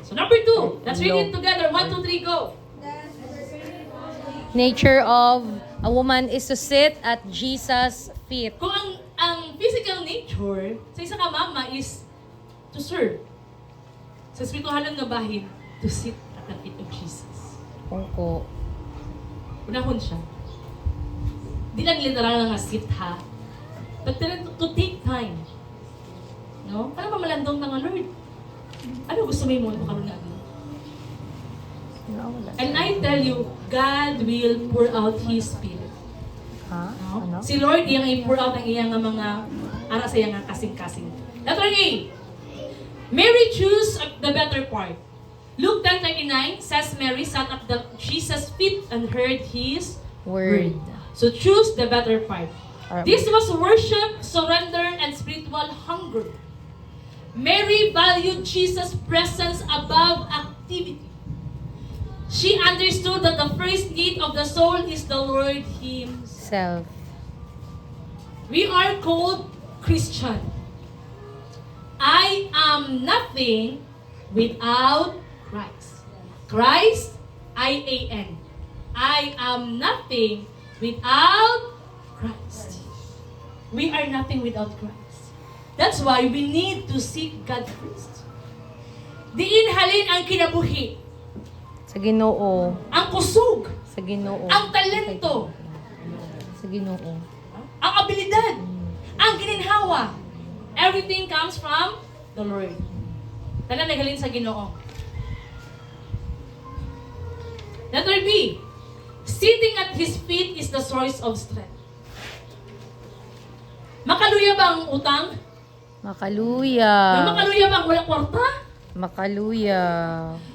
So number 2, let's read it together. 1, 2, 3, go. Nature of a woman is to sit at Jesus' feet. Kung ang physical nature sa isa ka mama is to serve. Sa spirituhalan nga bahin, to sit at the feet of Jesus. Ungko. Unahon siya. Di lang literal nga sit ha. But to take time. No? Para mamalandong ng Lord. Ano gusto mo yung karoon na agad? And I tell you, God will pour out His Spirit. Ha? No? Ano? Si Lord, iyang i-pour out ang iyang mga ara sa iyang kasing-kasing. Letter A. Mary chose the better part. Luke 10:39 says Mary sat at Jesus' feet and heard His Word. So choose the better part. Alright. This was worship, surrender, and spiritual hunger. Mary valued Jesus' presence above activity. She understood that the first need of the soul is the Lord Himself. Self. We are called Christian. I am nothing without Christ. Christ, I-A-N. I am nothing without Christ. We are nothing without Christ. That's why we need to seek God first. Diin halin ang kinabuhi, Sa Ginoo. ang kusog, Sa Ginoo. ang talento, Sa Ginoo. ang abilidad, ang gininhawa. Everything comes from the Lord. Tanan naghalin sa Ginoo. Letter B. Sitting at His feet is the source of strength. Makaluya ba ang utang? Makaluya. Makaluya ba ang wala kwarta? Makaluya.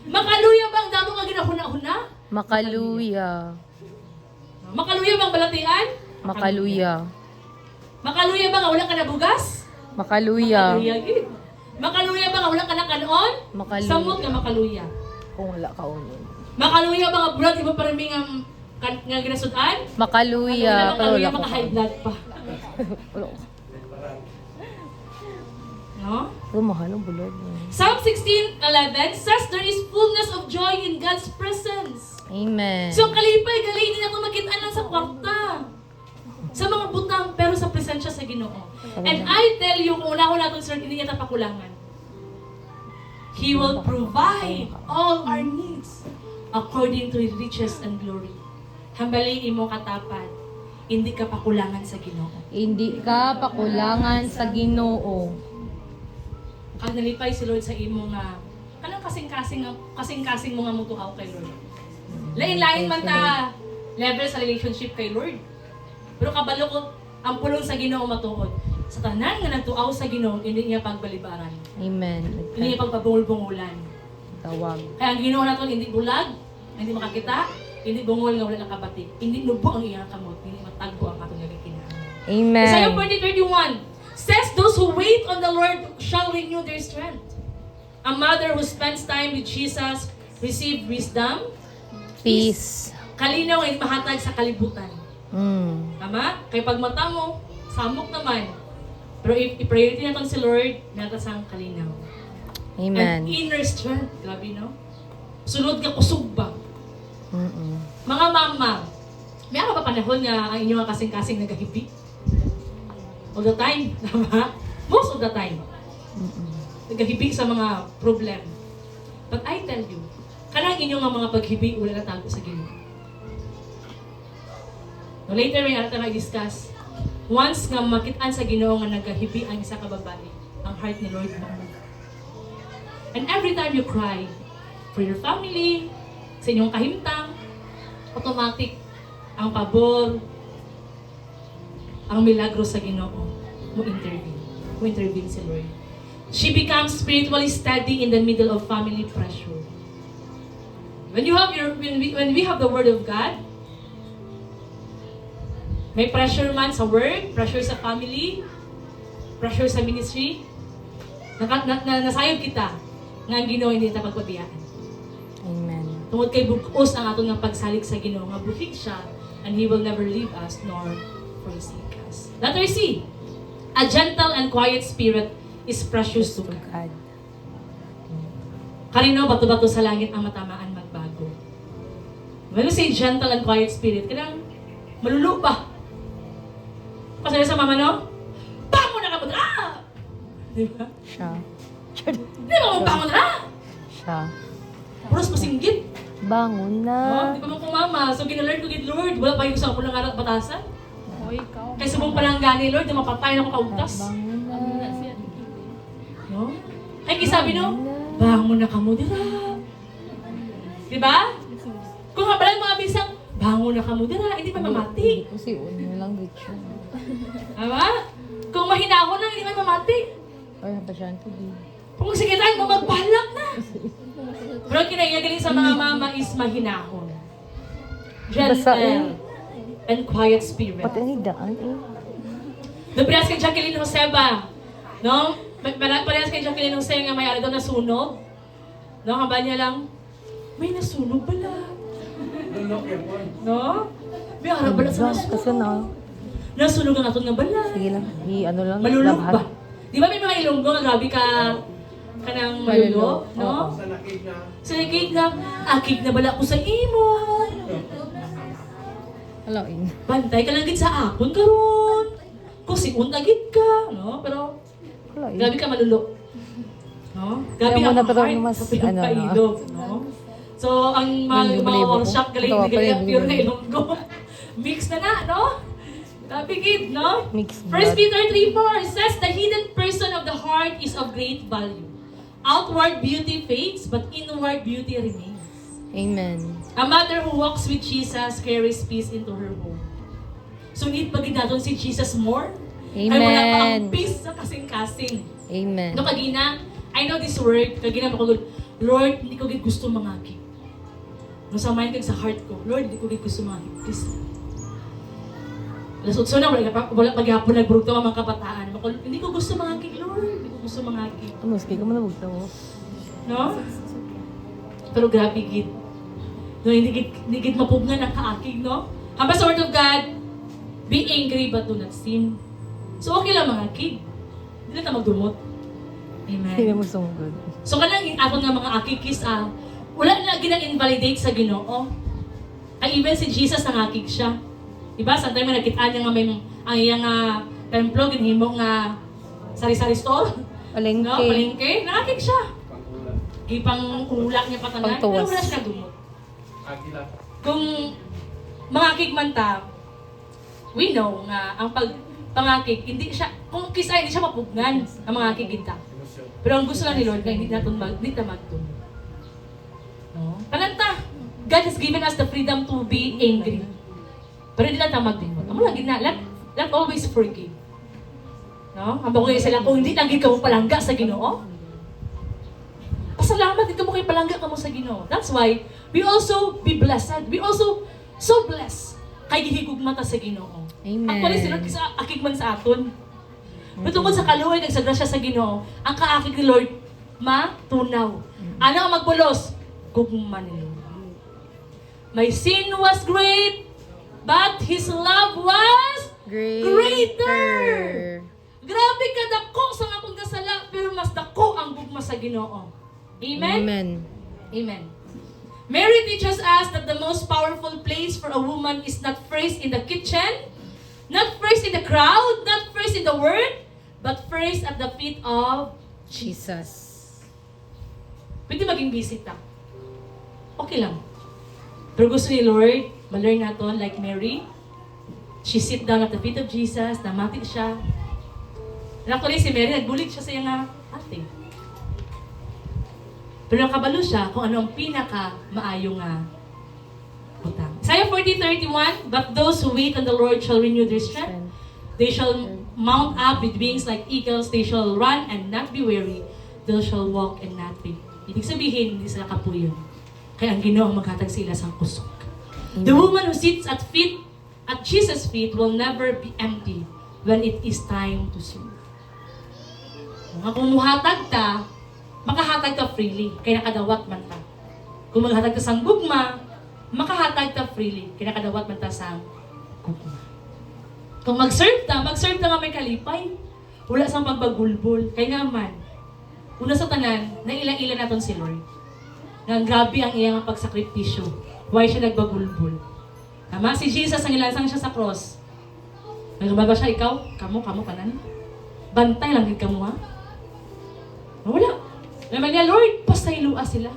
Makaluya ba ang damo nga ginahuna-huna? Makaluya. Makaluya ba ang balatian? Makaluya. Makaluya ba nga wala ka na bugas? Makaluya. Makaluya gid. Makaluya ba nga wala ka na kanon? Makaluya. Samot nga makaluya. Kung wala ka ulo. Makaluya ba nga blood iba pa rin nga ginasudan? Makaluya. Pero Makaluya wala maka ka high blood pa. Wala ko. No? Mahal ang bulod. Psalm 16:11 says there is fullness of joy in God's presence. Amen. So kalipay, gali hindi na ako makita lang sa kwarta. Sa mga butang, pero sa presensya sa Ginoo. And I tell you, kung una ko na itong sir, hindi niya tapakulangan. He will provide all our needs according to His riches and glory. Hambali imo katapat, hindi ka pakulangan sa Ginoo. Hindi ka pakulangan sa Ginoo. Ang nalipay si Lord sa imo nga, kanang kasing-kasing mo nga mutuhaw kay Lord. Lain-lain man ta level sa relationship kay Lord. Pero kabalo ko, ang pulong sa Ginoo matuod. Sa tanan nga nagtuaw sa Ginoo, hindi niya pagbalibaran. Amen. Hindi niya pagpabungol-bungulan. Tawag. Kaya ang Ginoo naton hindi bulag, hindi makakita, hindi bungol nga wala nakabatik. Hindi nubo ang iyang kamot, hindi matagbo ang atong nagkikinahan. Amen. Isaiah 40:31 says, "Those who wait on the Lord shall renew their strength." A mother who spends time with Jesus receive wisdom, Peace. kalinaw ay mahatag sa kalibutan. Tama? Kaya pag mata mo, samok naman. Pero i-priority natin si Lord, natasang kalinaw. Amen. And inner strength. Grabe, no? Sunod ka kusog ba? Mga mama, may ako ba panahon nga ang inyong kasing-kasing nagahibi? All the time, tama? Most of the time. Nagahibi sa mga problem. But I tell you, kanang inyong mga paghibi, wala na tago sa Ginoo. No, later may arata discuss. Once nga makitaan sa Ginoo nga nagahibi ang isa ka babae, ang heart ni Lord mo. And every time you cry for your family, sa inyong kahimtang, automatic ang pabor, ang milagro sa Ginoo mo intervene. Mo intervene si Lord. She becomes spiritually steady in the middle of family pressure. When we have the Word of God, may pressure man sa work, pressure sa family, pressure sa ministry, nasayod kita nga ang Ginoo hindi ta pagpabiyaan. Amen. Tungod kay bugos ang atong nga pagsalig sa Ginoo nga buhig siya, and He will never leave us nor forsake us. Letter C. A gentle and quiet spirit is precious to God. God. Karino bato-bato sa langit ang matamaan magbago. When we say gentle and quiet spirit, kanang malulo ba? Kasi sa mama, no? Bangon na ka mo dra! Di ba? Siya. Di ba mo bangon dra? Siya. Puros pasinggit. Bangon No? na. Di ba mo kung mama? So ginalard ko gid Lord. Wala pa yung sa ako ng aral batasan. Hoy, ikaw. Kaya subong palanggani, Lord, mapatay na ko kaugtas. Bangon na. No? Ay, kisabi no? Bangon na ka mo dira. Di ba? Kung habalan mo abisang, bangon na ka mo dira, hindi pa mamati. Kasi unyo lang dito. Diba? Kung mahinahon na, hindi man mamati. Ay, napasyante di. Kung sigitan mo, magbalak na. Pero kinaiagaling sa mga mama is mahinahon. Gentle and quiet spirit. Pati ang daan eh. Napilas kay Jacqueline Joseba. No? Parehas kay Jacqueline Jose nga may daw nasunog. No? Haba niya lang, may nasunog pala. No? May harap pala sa Kasi nasunog. na. Nasunog ang atong nga bala. Sige lang. Ano lang. Malulog lahat. ba? Di ba may mga ilonggo nga grabe ka kanang malulo? Malulog. No? Oo. Sa nakik na, akik na bala ko sa imo. Halain. Bantay ka lang gid sa akon karon. Kung si untagid ka, no? Pero Halain. grabe ka malulo. No? Grabe Kaya ang muna pa daw heart mas, sa pinagpailog, no? So, ang mga Balibo ko. workshop galing, Ito, hindi galing balibo. pure na ilonggo. Mix na, no? Grabe gid, no? Mixed 1 blood. Peter 3:4 says, "The hidden person of the heart is of great value. Outward beauty fades, but inward beauty remains." Amen. A mother who walks with Jesus carries peace into her home. So need pa gid naton si Jesus more? Ay wala pa ang Amen. peace sa kasing-kasing. Amen. No kagina, I know this word, kagina makagod, Lord, hindi ko gid gusto mangagi. No sa mind kag sa heart ko, Lord, hindi ko gid gusto mangagi. Please. Lasot na wala paghapon nagbrugto ang mga kabataan. Hindi ko gusto mangagi, Lord. Hindi ko gusto mangagi. Tumuski ka mo na bugtaw. No? Pero grabe gid. No, hindi gid mapugnan ang kaakig, no? Hamba sa Word of God, be angry but do not sin. So okay lang mga kid. Hindi na ta magdumot. Amen. Hindi mo sunggod. So kanang ako nga mga akikis wala na ginang-invalidate sa Ginoo. Ay even si Jesus nangakik siya. Diba? Sometimes may nakita niya nga may ang iyang templo ginhimo nga sari-sari store. Palengke. No, palengke. Nangakik siya. Gipang ulak niya patanan. Pero Pangtuwas. wala siya nagdumot. Kung mangakik man ta, we know nga ang pangakik, hindi siya, kung kisa hindi siya mapugnan ang mangakik kita. Pero ang gusto lang ni Lord na hindi natin magdumot. No? Kananta, God has given us the freedom to be angry. Pero hindi lang tayo magdumot. Amo lang gina, let always forgive. No? Ang bagay sila, kung hindi lang ka mo palangga sa Ginoo, pasalamat dito mo kayo palangga ka mo sa Ginoo. That's why we also be blessed. We also so blessed kay gihigugma ta sa Ginoo. Amen. Actually, sila sa akig man sa aton. Pero tungkol sa kaluoy kag sa grasya sa Ginoo, ang kaakig ni Lord matunaw. Ano ang magbulos? Gugma ni Lord. My sin was great, but His love was greater. Grabe ka dako sa akong kasala, pero mas dako ang gugma sa Ginoo. Amen? Amen. Amen. Mary teaches us that the most powerful place for a woman is not first in the kitchen, not first in the crowd, not first in the word, but first at the feet of Jesus. Pwede maging busy ta. Okay lang. Pero gusto ni Lord, ma-learn natin like Mary. She sit down at the feet of Jesus, namati siya. And actually, si Mary, nagbulig siya sa iyang ate. Pero nakabalo siya kung ano ang pinaka-maayong butang. Isaiah 40:31, but those who wait on the Lord shall renew their strength. They shall mount up with wings like eagles. They shall run and not be weary. They shall walk and not faint. Ibig sabihin, hindi sila kapuyon. Kaya ang Ginoo maghatag sila sa kusog. The woman who sits at Jesus' feet will never be empty when it is time to serve. Kung muhatag ta, makahatag ka freely, kaya nakadawat man ta. Kung maghatag ka sang gugma, makahatag ta freely, kaya nakadawat man ta sang gugma. Kung mag-serve ta nga may kalipay. Wala sang pagbagulbol. Kaya nga man, una sa tanan, nailang-ilan naton si Lord. Nga grabe ang iyang pagsakripisyo. Why siya nagbagulbol? Tama? Si Jesus ang ilansang siya sa cross. Nagababa siya, ikaw, kamo, kanan. Bantay lang din kamo, ha? Wala. Naman niya, Lord, pasaylua sila.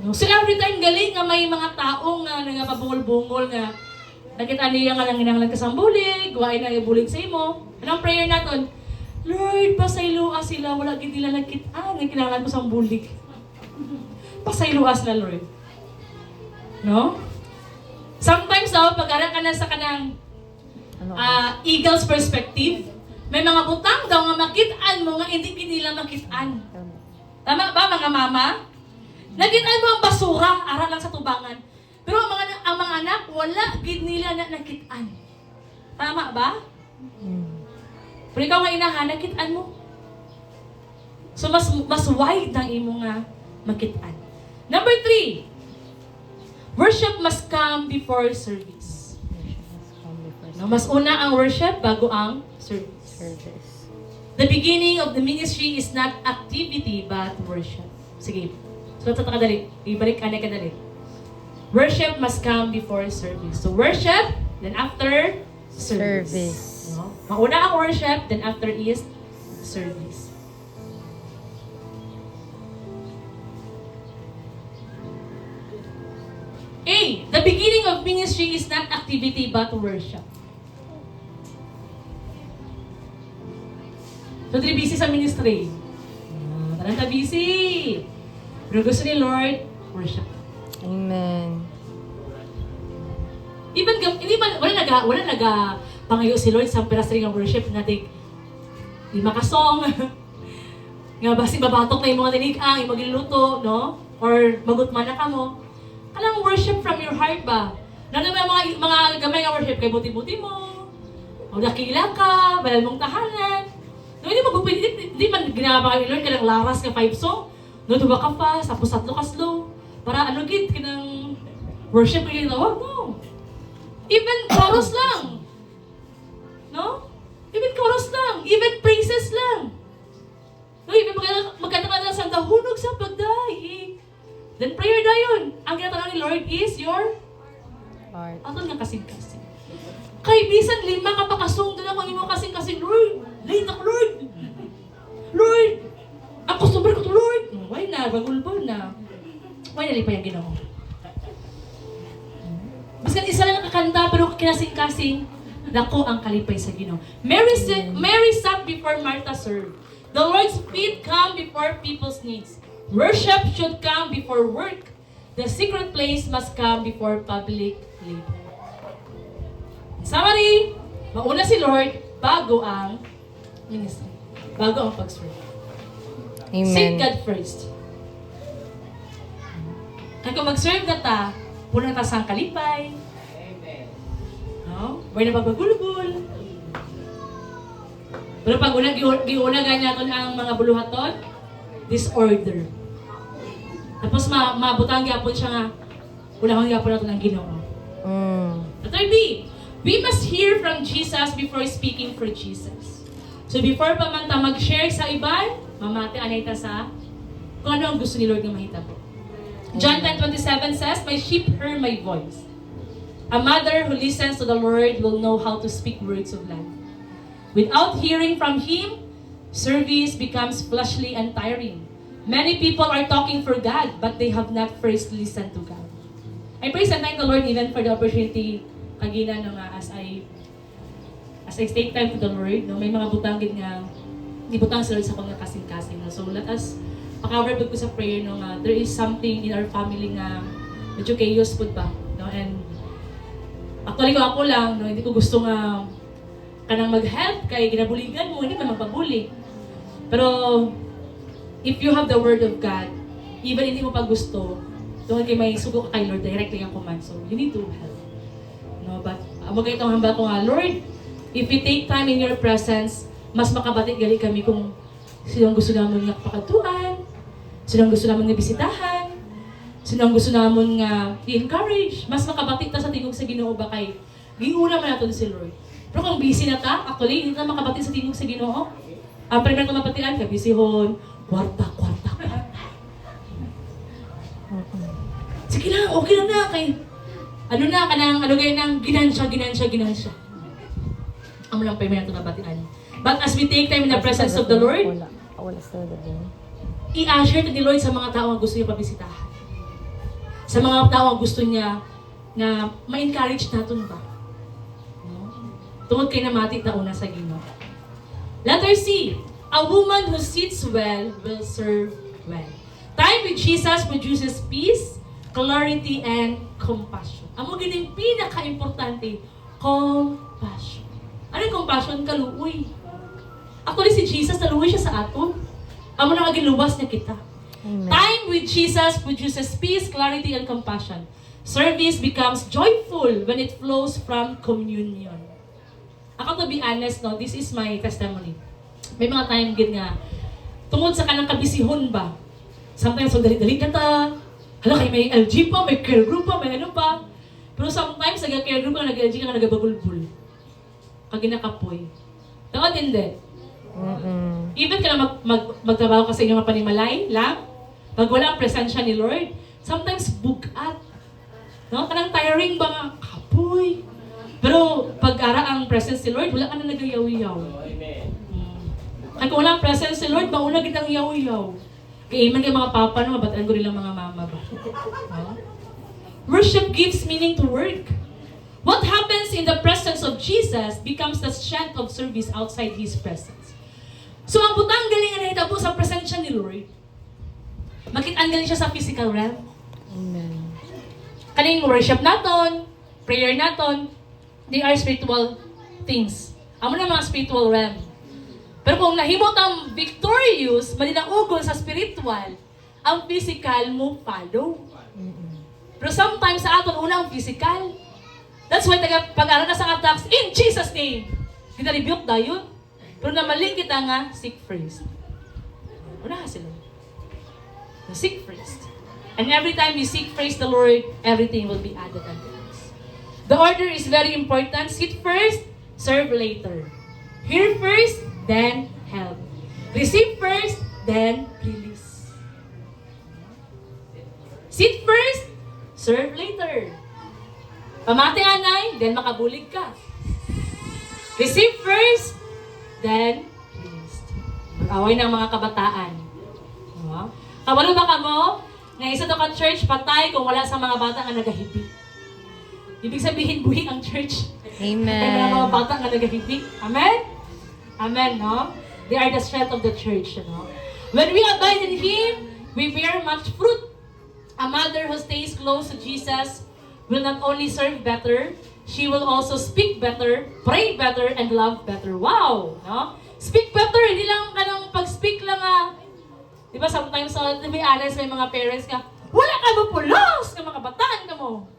No? Sila every time galing nga may mga taong nga nagpabungol-bungol nga nakita niya nga lang inanglan ka sa bulig, gawain na ibulig sa imo. Anong prayer naton? Lord, pasaylua sila, wala gid nila nagkitaan nga kinahanglan ko sa bulig. Pasaylua sila, Lord. No? Sometimes pag-ara ka na sa kanang eagle's perspective, may mga butang daw nga makitaan mo nga hindi nila makitaan. Tama ba mga mama? Nakitaan mo ang basura, ara lang sa tubangan. Pero ang mga anak, wala gid nila na nakitaan. Tama ba? Pero ikaw nga inahan, nakitaan mo. So mas wide ng imo nga makitaan. Number 3, worship must come before service. No, mas una ang worship bago ang service. The beginning of the ministry is not activity but worship. Sige. So ito kadali. Ibalik ka na kadali. Worship must come before service. So worship, then after service. No? Mauna ang worship, then after is service. A. The beginning of ministry is not activity but worship. So, dili busy sa ministry. Taranta busy. Pero gusto ni Lord, worship. Amen. Even, wala naga pangayo si Lord sa perastri ng worship nga di makasong. Nga basi babatok na yung mga tinig-ang, yung magluluto, no? Or magutman na ka mo. Alang worship from your heart ba? Na naman mga gamay nga worship kay buti-buti mo. O nakila ka, balal mong tahanan. No, hindi man ginaba kay Lord kanang laras ka 5 song. No, duba ka pa, tapos 3 ka slow. Para ano gid kanang worship kay tawag, no. Even chorus lang. No? Even chorus lang, even praises lang. No, even Then prayer na yun. Ang ginatawag ni Lord is your Heart. ato nga kasing-kasing. Kay bisan 5 ka pakasungdo na kung imo kasing-kasing, Lord, late ako, Lord. Lord, ang customer ko to, Lord. Why na, bagulbol na. Why nalipay ang Ginoo? Biskan isa lang nakakanta, pero kinasing-kasing, dako ang kalipay sa Ginoo. Mary sat before Martha served. The Lord's feet come before people's needs. Worship should come before work. The secret place must come before public labor. Summary, mauna si Lord bago ang ministry. Bago ang pag-serve. Seek Amen. God first. Kaya kung mag-serve na ta, puno na ta sa kalipay. No? May napagpagulugol. Pero pag giunagan natin ang mga buluhaton, disorder. Tapos mabutang gyapon siya nga, unahon gyapon natin ang Ginoo. Letter B, we must hear from Jesus before speaking for Jesus. So before pa man ta mag-share sa iban, mamati anay ta sa kung ano ang gusto ni Lord nga mahitabo. John 10:27 says, "My sheep hear my voice." A mother who listens to the Lord will know how to speak words of life. Without hearing from Him, service becomes fleshly and tiring. Many people are talking for God, but they have not first listened to God. I praise and thank the Lord even for the opportunity kagina no nga as I take time to the Lord, no, may mga butangin nga ibutang sa Lord sa kong kasing-kasing. No? So let us pa-cover ko sa prayer no nga there is something in our family nga medyo chaos po ba, no? And actually ko ako lang, no, hindi ko gusto nga kanang mag-help kay ginabuligan mo, hindi man magpabuli. Pero if you have the word of God, even hindi mo pa gusto, doon kay may sugo ka kay Lord, directly ang command. So you need to help. No, but amo kay itong hamba ko nga, Lord, if we take time in your presence, mas makabatik gali kami kung sinong gusto namin nga pakatuan, sinong gusto namin nga bisitahan, sinong gusto namin nga i-encourage, mas makabatik ta sa tingog sa Ginoo ba kay giuna man naton si Lord. Pero kung busy na ta, actually, hindi na makabatik sa tingog sa Ginoo. Ang primero ko mapatian ka, bisihon, kwarta. Sige lang, okay na kay ano na, kanang ano gaya ng ginansya. Amo lang primero ito nabatian. But as we take time in the presence of the Lord, Wala sa dadin. i-assure ni Lord sa mga tao ang gusto niya pabisitahan. Sa mga tao ang gusto niya na ma-encourage natin ba? No? Tungod kay namati ta una sa Ginoo. Letter C, a woman who sits well will serve well. Time with Jesus produces peace, clarity, and compassion. Amo gining pinaka-importante, compassion. Ano yung compassion? Kaluoy. Actually, si Jesus, naluoy siya sa aton. Amo na maging luwas niya kita. Amen. Time with Jesus produces peace, clarity, and compassion. Service becomes joyful when it flows from communion. Ako to be honest, no, this is my testimony. May mga time gid nga, tungod sa kanang kabisihon ba, sometimes so dali-dali ka ta, hala kay may LG pa, may care group pa, may ano pa. Pero sometimes, nag-care group ka, nag-LG ka, nag-bagulbul. Kaginakapoy. Tawad hindi. Even ka na magtrabaho ka sa inyong panimalay lang, pag wala ang presensya ni Lord, sometimes bugat. No? Kanang tiring ba nga, kapoy. Pero pag ara ang presence ni Lord, wala ka na nagayaw-yaw. Kaya kung wala ang presence ni Lord, mauna kitang yaw-yaw. Kaya iman kay mga papa, no, mabataan ko nilang mga mama ba? No? Worship gives meaning to work. What happens in the presence of Jesus becomes the strength of service outside His presence. So ang butang galing na nahitabo sa presensya ni Lord, makit-an galing siya sa physical realm. Amen. Kaning worship naton, prayer naton, they are spiritual things. Amo na mga spiritual realm. Pero kung nahimot ang victorious, malinaugon sa spiritual, ang physical mo follow. Pero sometimes sa aton una ang physical. That's why pag-aral na sa attacks, in Jesus' name, kita rebuke dayon. Pero namaling kita nga, seek first. Una sila. Seek first. And every time you seek first the Lord, everything will be added unto us. The order is very important. Seek first, serve later. Hear first, then help. Receive first, then release. Sit first, serve later. Pamati anay, then makabulig ka. Receive first, then release. Mag-away ng mga kabataan. Diba? Kabalo ba ka mo? Nga isa to ka church, patay kung wala sa mga bata nga nagahibi. Ibig sabihin, buhi ang church. Amen. Ay mga bata nga nagahibi. Amen? Amen, no? They are the strength of the church, no? When we abide in Him, we bear much fruit. A mother who stays close to Jesus will not only serve better, she will also speak better, pray better, and love better. Wow! No? Speak better, hindi lang ka nang pag-speak lang di ba sometimes, to be honest, may mga parents ka, wala ka mo pulos, ka mga bataan ka mo.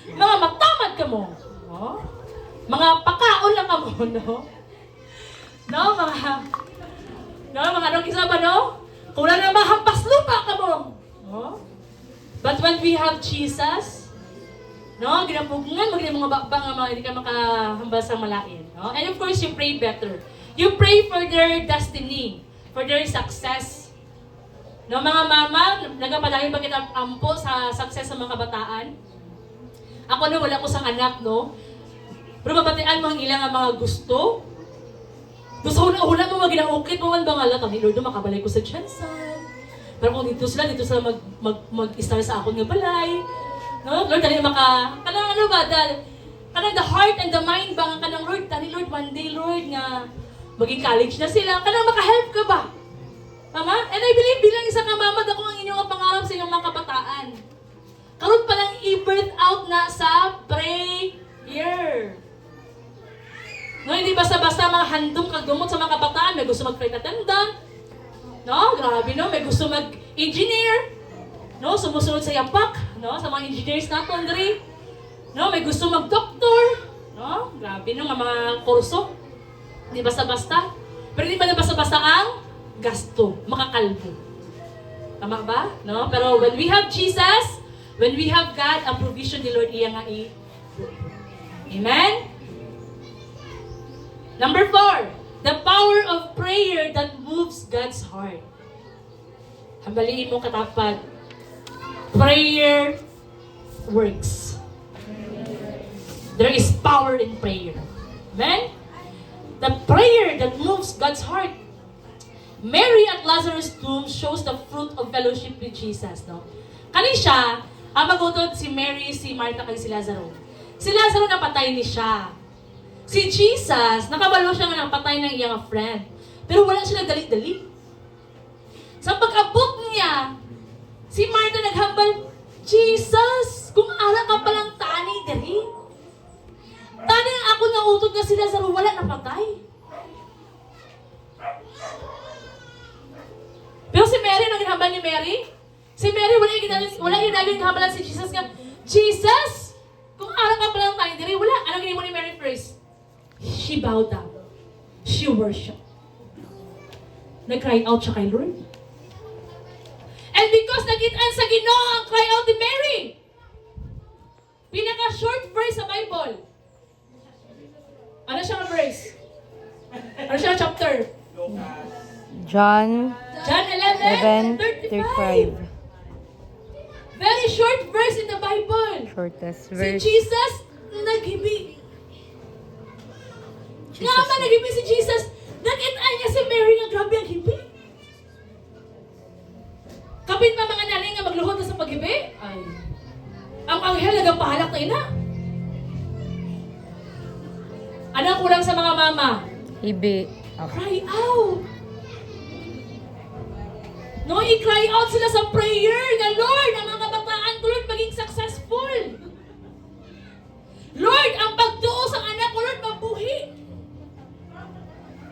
Mga magtamad ka mo. No? Mga pakaon lang ka mo, no? No, mga anong isa ba, no? Kung wala na mahampas lupa ka mo. No? But when we have Jesus, no, ginapugngan, mga bakbang nga mga hindi ka makahambal sa malain. No? And of course, you pray better. You pray for their destiny, for their success. No, mga mama, nagapadahin ba kita ampo sa success ng mga kabataan? Ako na wala ko sang anak, no? Pero mabatian mo ang ilang mga gusto. Gusto hula mo maginaukit mo man ba nga lang, ni Lord, makabalay ko sa Jensen. Pero kung dito sila mag-start sa akong nga balay. No? Lord, dali kanang ano ba, kanang the heart and the mind ba, kanang Lord, Lord, one day, Lord, nga maging college na sila, kanang makahelp ka ba? Tama? And I believe bilang isang mama, ako ang inyong pangarap sa inyong mga kabataan. Karoon palang i-birth out na sa prayer. No, hindi basta-basta mga handong kagdumot sa mga kabataan, may gusto mag-flight attendant. No, grabe no, may gusto mag-engineer. No, sumusunod sa yapak, no, sa mga engineers natin diri. No, may gusto mag-doktor. No, grabe no, mga kurso. Hindi basta-basta. Pero hindi ba na basta-basta ang gasto, makakalbo. Tama ba? No? Pero when we have Jesus, when we have God, ang provision ni Lord iya nga Amen? Number 4, the power of prayer that moves God's heart. Hambaliin mo katapat. Prayer works. There is power in prayer. Amen? The prayer that moves God's heart. Mary at Lazarus' tomb shows the fruit of fellowship with Jesus, no? Kani siya, ang magutod si Mary, si Martha, kag si Lazaro. Si Lazaro napatay ni siya. Si Jesus, nakabalo siya nga napatay ng iyang friend. Pero wala siya nagdali-dali. Sa pag-abot niya, si Martha naghambal, Jesus, kung ara ka palang tani diri. Tani ang ako nga utod nga si Lazaro, wala napatay. Pero si Mary, nang ginhambal ni Mary, si Mary, wala ginagawin ginhambalan si Jesus nga, Jesus, kung araw ka palang tayo diri, wala. Anong gini mo ni Mary first? She bowed down. She worshiped. Nag-cry out siya kay Lord. And because nagitaan sa Ginoo ang cry out ni Mary, pinaka-short verse sa Bible. Ano siya nga verse? Ano siya chapter? John 11:35. Very short verse in the Bible. Shortest Si verse. Jesus naghibi. Nga man naghibi si Jesus, nakitaan niya si Mary nga grabe ang hibi. Kapit pa mga nanay nga magluhod na sa paghibi? Ay. Ang anghel nagapahalak na ina. Ano ang kulang sa mga mama? Hibi. Cry out. No, i-cry out sila sa prayer na, Lord, ang mga kabataan ko, Lord, maging successful. Lord, ang pagtuo sa anak ko, Lord, mabuhi.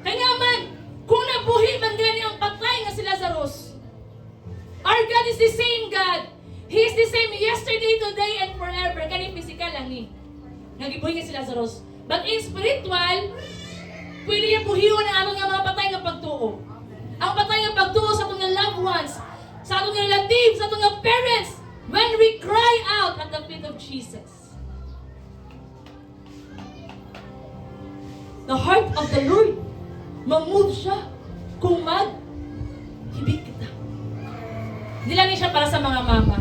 Kaya man, kung nabuhi man gani ang patay nga si Lazarus, our God is the same God. He is the same yesterday, today, and forever. Kani physical lang ni. Nagibuhi nga si Lazarus. But in spiritual, pwede niya buhiyon ang among mga patay nga pagtuo. Ang patay nga pagtuo sa atong loved ones, sa atong relatives, sa atong parents, when we cry out at the feet of Jesus. The heart of the Lord, mag-move siya kung mag-hibig kita. Hindi lang siya para sa mga mama.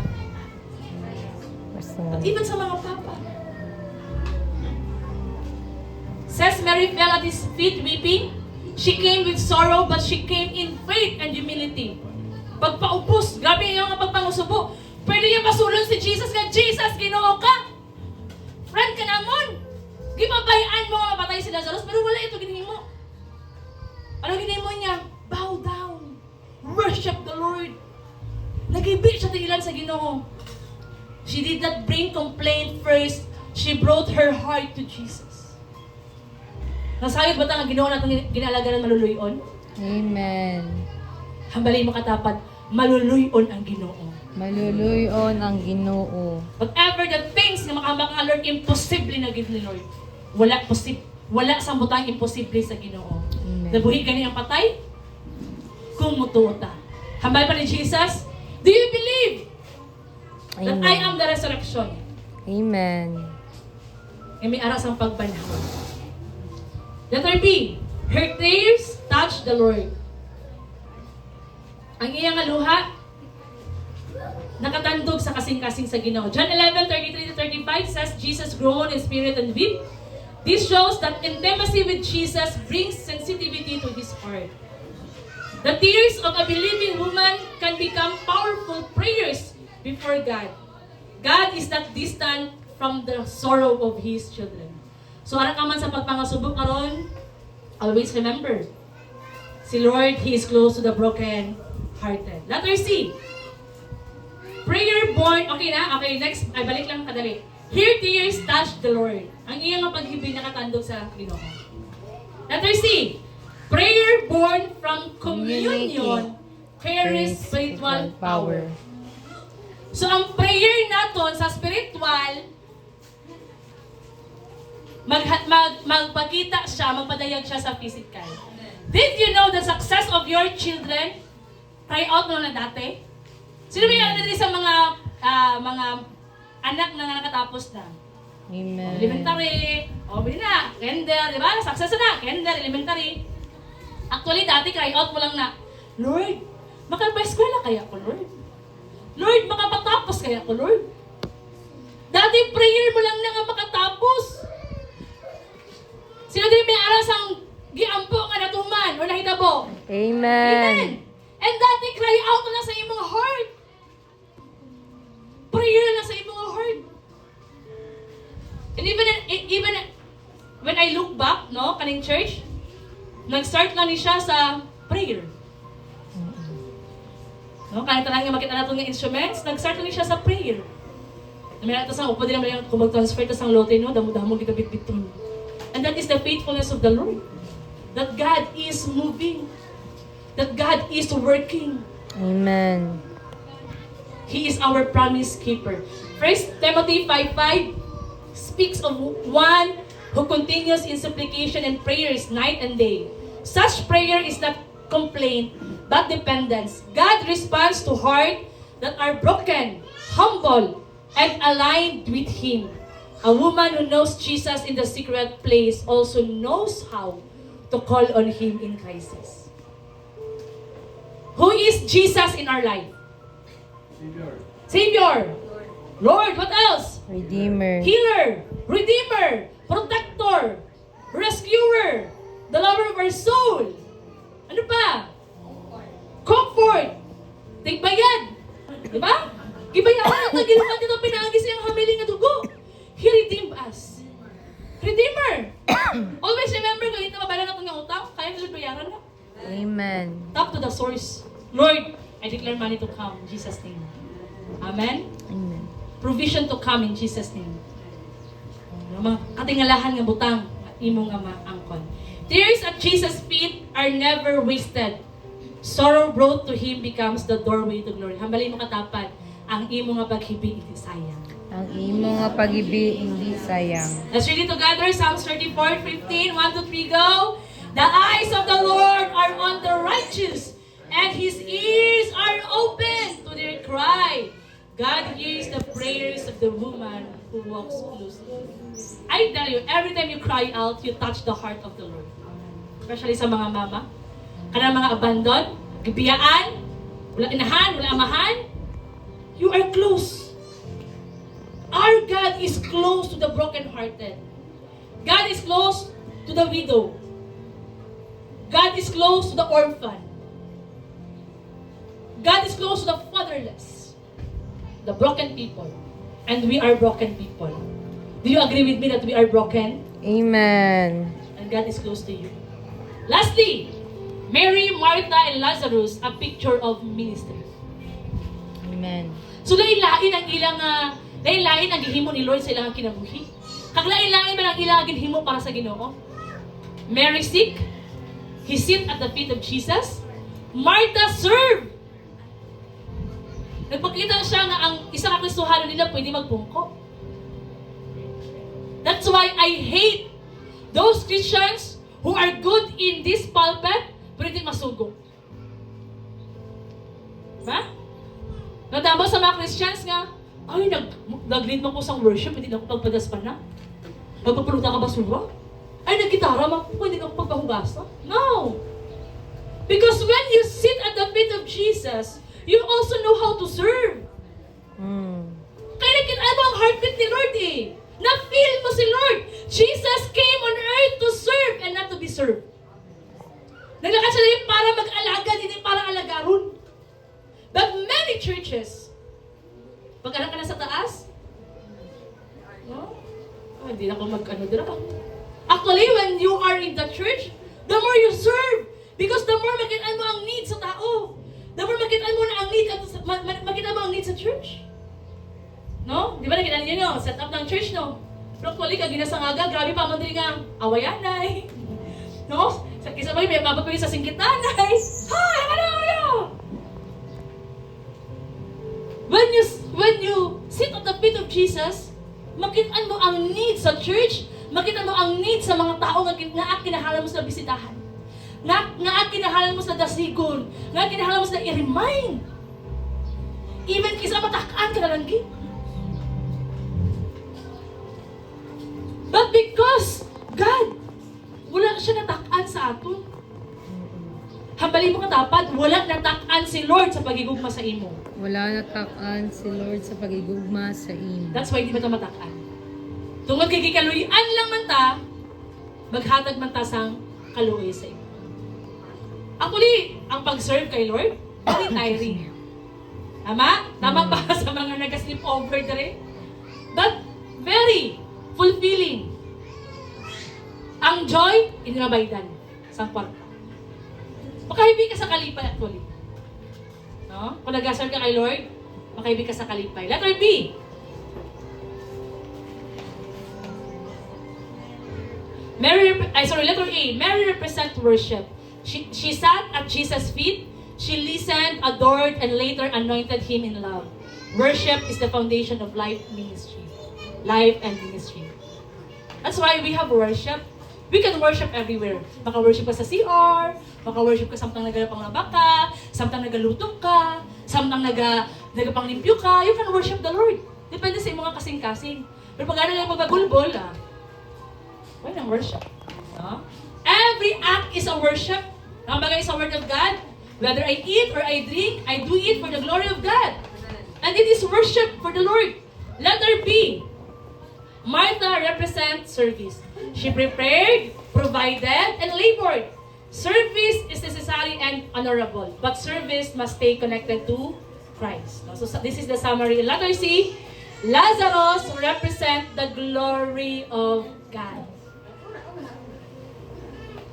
At even sa mga papa. Says Mary fell at his feet weeping. She came with sorrow, but she came in faith and humility. Pagpaupos, grabe yung pagpangusubo. Pwede yung masulon si Jesus nga, Jesus, Ginoo ka. Friend ka namon. Gipabayaan mo nga mapatay si Lazarus, pero wala ito ginahin mo. Ano ginahin mo niya? Bow down. Worship the Lord. Nag-ibig siya tigilan sa Ginoo. She did not bring complaint first. She brought her heart to Jesus. Nasayod ba ito ang Ginoo natin ginalagaran maluluyon? Amen. Hambalin mo katapat, maluluyon ang Ginoo. Maluluyon ang Ginoo. Whatever the things na makahambak Lord, imposible na give ni Lord. Wala sa butang imposible sa Ginoo. Amen. Nabuhi gani ang patay? Kung mutuo ta. Hambal pa ni Jesus, do you believe that Amen. I am the resurrection? Amen. E may aras ang pagbanhaw. Letter B, her tears touched the Lord. Ang iyang luha, nakatandog sa kasing-kasing sa Ginoo. John 11:33-35 says, Jesus groaned in spirit and wept. This shows that intimacy with Jesus brings sensitivity to his heart. The tears of a believing woman can become powerful prayers before God. God is not distant from the sorrow of his children. So, ara ka man sa pagpangasubok karon, always remember, si Lord, He is close to the broken-hearted. Letter C. Prayer born, okay na? Okay, next, ay balik lang kadali. Here tears touch the Lord. Ang iyang paghibig nakatandog sa Ginoo. Letter C. Prayer born from communion carries spiritual power. So, ang prayer naton sa spiritual, magpakita siya, magpadayag siya sa physical. Did you know the success of your children? Try out mo na dati. Sino ba yung dito sa mga anak na nakatapos na? Amen. Elementary, bili na, kinder, di ba? Success na, kinder, elementary. Actually, dati try out mo lang na, Lord, makapag-eskwela kaya ko, Lord? Lord, makapatapos kaya ko, Lord? Dati prayer mo lang na nga makatapos. Sino din may aras ang giampo nga natuman o nahitabo? Amen. Amen. And dati cry out na sa imong heart. Prayer na sa imong heart. And even when I look back, no, kaning church, nag-start lang ni siya sa prayer. No, kahit lang nga makita natin ng instruments, nag-start lang ni siya sa prayer. May nato sa upo din naman kung mag-transfer ta sang lote, no, damo-damo gigabit-bit. And that is the faithfulness of the Lord. That God is moving. That God is working. Amen. He is our promise keeper. 1 Timothy 5:5 speaks of one who continues in supplication and prayers night and day. Such prayer is not complaint, but dependence. God responds to hearts that are broken, humble, and aligned with Him. A woman who knows Jesus in the secret place also knows how to call on Him in crisis. Who is Jesus in our life? Savior. Lord, what else? Redeemer. Healer, Redeemer, Protector, Rescuer, the lover of our soul. Ano pa? Comfort. Tigbayad. Diba? Gibayawan ang nagilukan dito pinagi siyang hamiling na dugo. He redeemed us. Redeemer. Always remember kung hindi mabala na itong utang, kaya nila bayaran na. Amen. Talk to the source. Lord, I declare money to come in Jesus' name. Amen? Amen. Provision to come in Jesus' name. Mga katingalahan nga butang at imong nga angkon. Tears at Jesus' feet are never wasted. Sorrow brought to Him becomes the doorway to glory. Hambalin mo katapat, ang imong nga paghibi hindi sayang. Ang imo nga pag-ibig hindi sayang. Let's read it together. Psalms 34:15. 1, 2, 3, go. The eyes of the Lord are on the righteous, and His ears are open to their cry. God hears the prayers of the woman who walks closely. I tell you, every time you cry out, you touch the heart of the Lord. Especially sa mga mama. Kanang mga abandon, gibiyaan, wala inahan, wala amahan. You are close. our God is close to the brokenhearted. God is close to the widow. God is close to the orphan. God is close to the fatherless. The broken people. And we are broken people. Do you agree with me that we are broken? Amen. And God is close to you. Lastly, Mary, Martha, and Lazarus, a picture of ministry. Amen. So lain-lain ang ilang lain-lain ang gihimo ni Lord sa ilang kinabuhi. Kag lain-lain man ang ilang ginhimo para sa Ginoo. Mary sick, he sit at the feet of Jesus. Martha served. Nagpakita siya nga ang isa ka Kristohano nila pwede magpungko. That's why I hate those Christians who are good in this pulpit pero hindi masugo. Diba? Nadama sa mga Christians nga, ay, nag-lead mo ko sa worship, hindi na ako pagpadaspan na. Magpapulutan ka basura? Ay, nag-gitara, pwede ka pagpahugasa? No! Because when you sit at the feet of Jesus, you also know how to serve. Kaya nakita mo ang heartbeat ni Lord eh. Na-feel mo si Lord. Jesus came on earth to serve and not to be served. Naglakad siya din para mag-alaga, hindi para alagaron. But many churches, pag-anak ka na sa taas, no? Hindi na ako mag-ano dira pa. Actually, when you are in the church, the more you serve. Because the more makitaan mo ang need sa tao. The more makitaan mo na ang need, makitaan mo ang need sa church. No? Di ba nakita niyo no? Set up ng church, no? Pero actually, kag ginasangaga, grabe pa man din nga, awayanay. No? Sa kisa ba may mapapagay sa singkitanay. Hi, ano? When you sit at the feet of Jesus, makitaan mo ang need sa church, makitaan mo ang need sa mga tao nga kinahalan mo sa bisitahan. Nga kinahalan mo sa dasigon, nga kinahalan mo sa i-remind. Even kisa matakaan ka na lang gid. But because God, wala siya natakaan sa aton. Hambali mo katapat, wala natakaan si Lord sa pagigugma sa imo. Wala natakaan si Lord sa pagigugma sa imo. That's why di ba ito matakaan. Tungod kay kaluyan lang man ta, maghatag man ta sang kaluoy sa imo. Actually, ang pag-serve kay Lord, very tiring. Tama? Tama ba sa mga nag-sleep over dire? But very fulfilling. Ang joy, inabaydan sa kwarta. Makahibig ka sa kalipay actually. No? Kung nag-serve ka kay Lord, makahibig ka sa kalipay. Letter B. Letter A. Mary represents worship. She sat at Jesus' feet. She listened, adored, and later anointed Him in love. Worship is the foundation of life ministry. Life and ministry. That's why we have worship. We can worship everywhere. Maka-worship ka sa CR, maka-worship ka samtang nagapang ka, samtang nagaluto ka, samtang nagapanglimpyo ka. You can worship the Lord. Depende sa mga kasing-kasing. Pero pag ano lang magagulbol, why nang worship? No? Every act is a worship. Ang bagay is a word of God. Whether I eat or I drink, I do it for the glory of God. And it is worship for the Lord. Letter B. Martha represents service. She prepared, provided, and labored. Service is necessary and honorable, but service must stay connected to Christ. So this is the summary. Letter C. Lazarus represents the glory of God.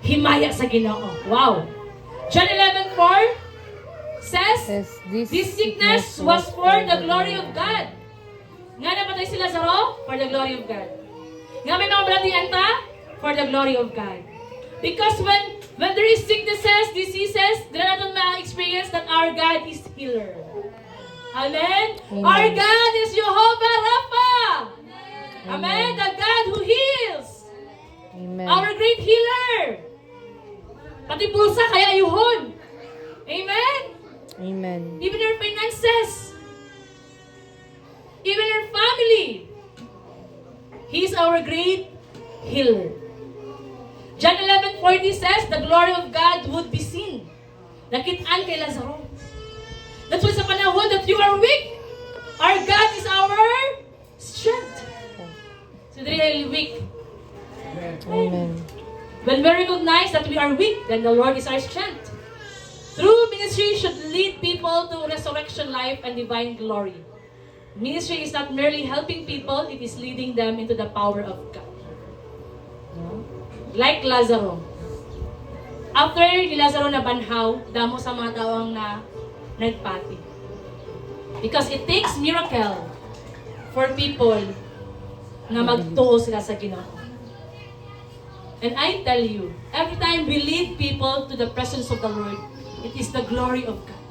Himaya sa Ginoo. Wow. John 11:4 says, this sickness was for the glory of God. Nga napatay si Lazaro? For the glory of God. Nga may mga balatian ta? For the glory of God. Because when there is sicknesses, diseases, there are not ma-experience that our God is healer. Amen? Our God is Jehovah Rapha. Amen? The God who heals. Amen. Our great healer. Pati bulsa, kaya ayuhon. Amen? Amen. Even our finances. Even our family. He is our great healer. John 11:40 says, the glory of God would be seen. Nakitaan kay Lazaro. That's why sa panahon that you are weak, our God is our strength. weak. Amen. When we recognize that we are weak, then the Lord is our strength. True ministry should lead people to resurrection life and divine glory. Ministry is not merely helping people, it is leading them into the power of God. Like Lazaro. After ni Lazaro na banhaw, damo sa mga taong na nagpati. Because it takes miracle for people na magtuo sila sa Ginoo. And I tell you, every time we lead people to the presence of the Lord, it is the glory of God.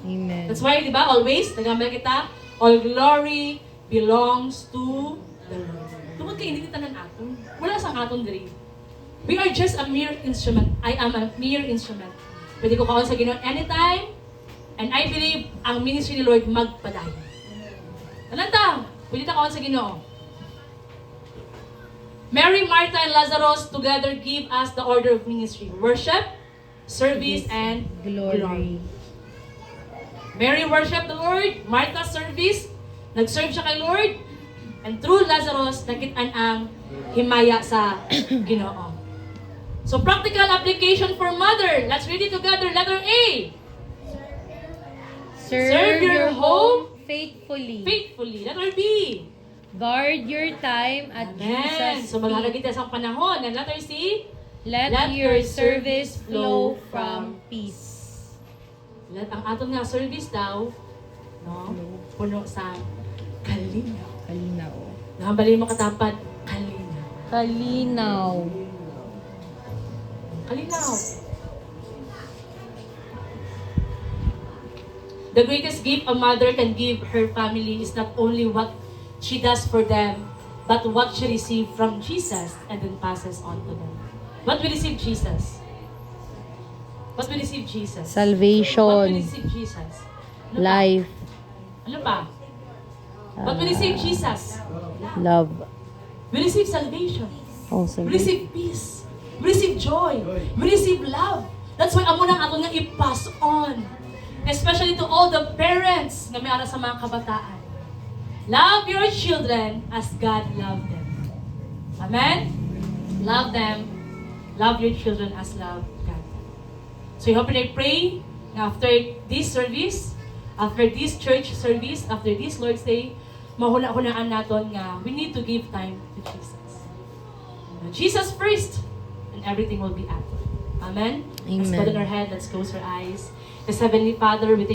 Amen. That's why, di ba, always, nagamay kita, all glory belongs to the Lord. Tungkol kayo, hindi kita ng aton. Wala sang aton diri. We are just a mere instrument. I am a mere instrument. Pwede ko kaon sa Ginoo anytime, and I believe ang ministry ni Lord magpadayon. Ananta, pwede ta kaon sa Ginoo. Mary, Martha, and Lazarus together give us the order of ministry. Worship, service, and glory. Mary worship the Lord, Martha service, nag-serve siya kay Lord, and through Lazarus, nakitaan ang himaya sa Ginoo. So practical application for mother. Let's read it together. Letter A. Serve your home faithfully. Faithfully. Letter B. Guard your time at Amen. Jesus' So maglalagay feet. tayo sa panahon. And letter C. Let your service flow from peace. Let ang aton nga service daw, no, puno sa kalinaw. Kalinaw. Nakambalin mo katapat, kalinaw. Kalinaw. Kalinaw. The greatest gift a mother can give her family is not only what she does for them, but what she received from Jesus and then passes on to them. What we receive Jesus? What we receive Jesus? What we Salvation. receive Jesus? Ano pa? Life. Ano pa? What we receive Jesus? Love. We receive salvation. Oh, We salvation. receive peace. We receive joy. We receive love. That's why amo nang ato nga i-pass on. Especially to all the parents na may ara sa mga kabataan. Love your children as God loved them. Amen? Love them. Love your children as love God. So I hope and I pray na after this service, after this church service, after this Lord's Day, mahuna-hunaan naton nga we need to give time to Jesus. Jesus first, and everything will be added. Amen? Let's Amen. put in our head, let's close our eyes. As Heavenly Father, we thank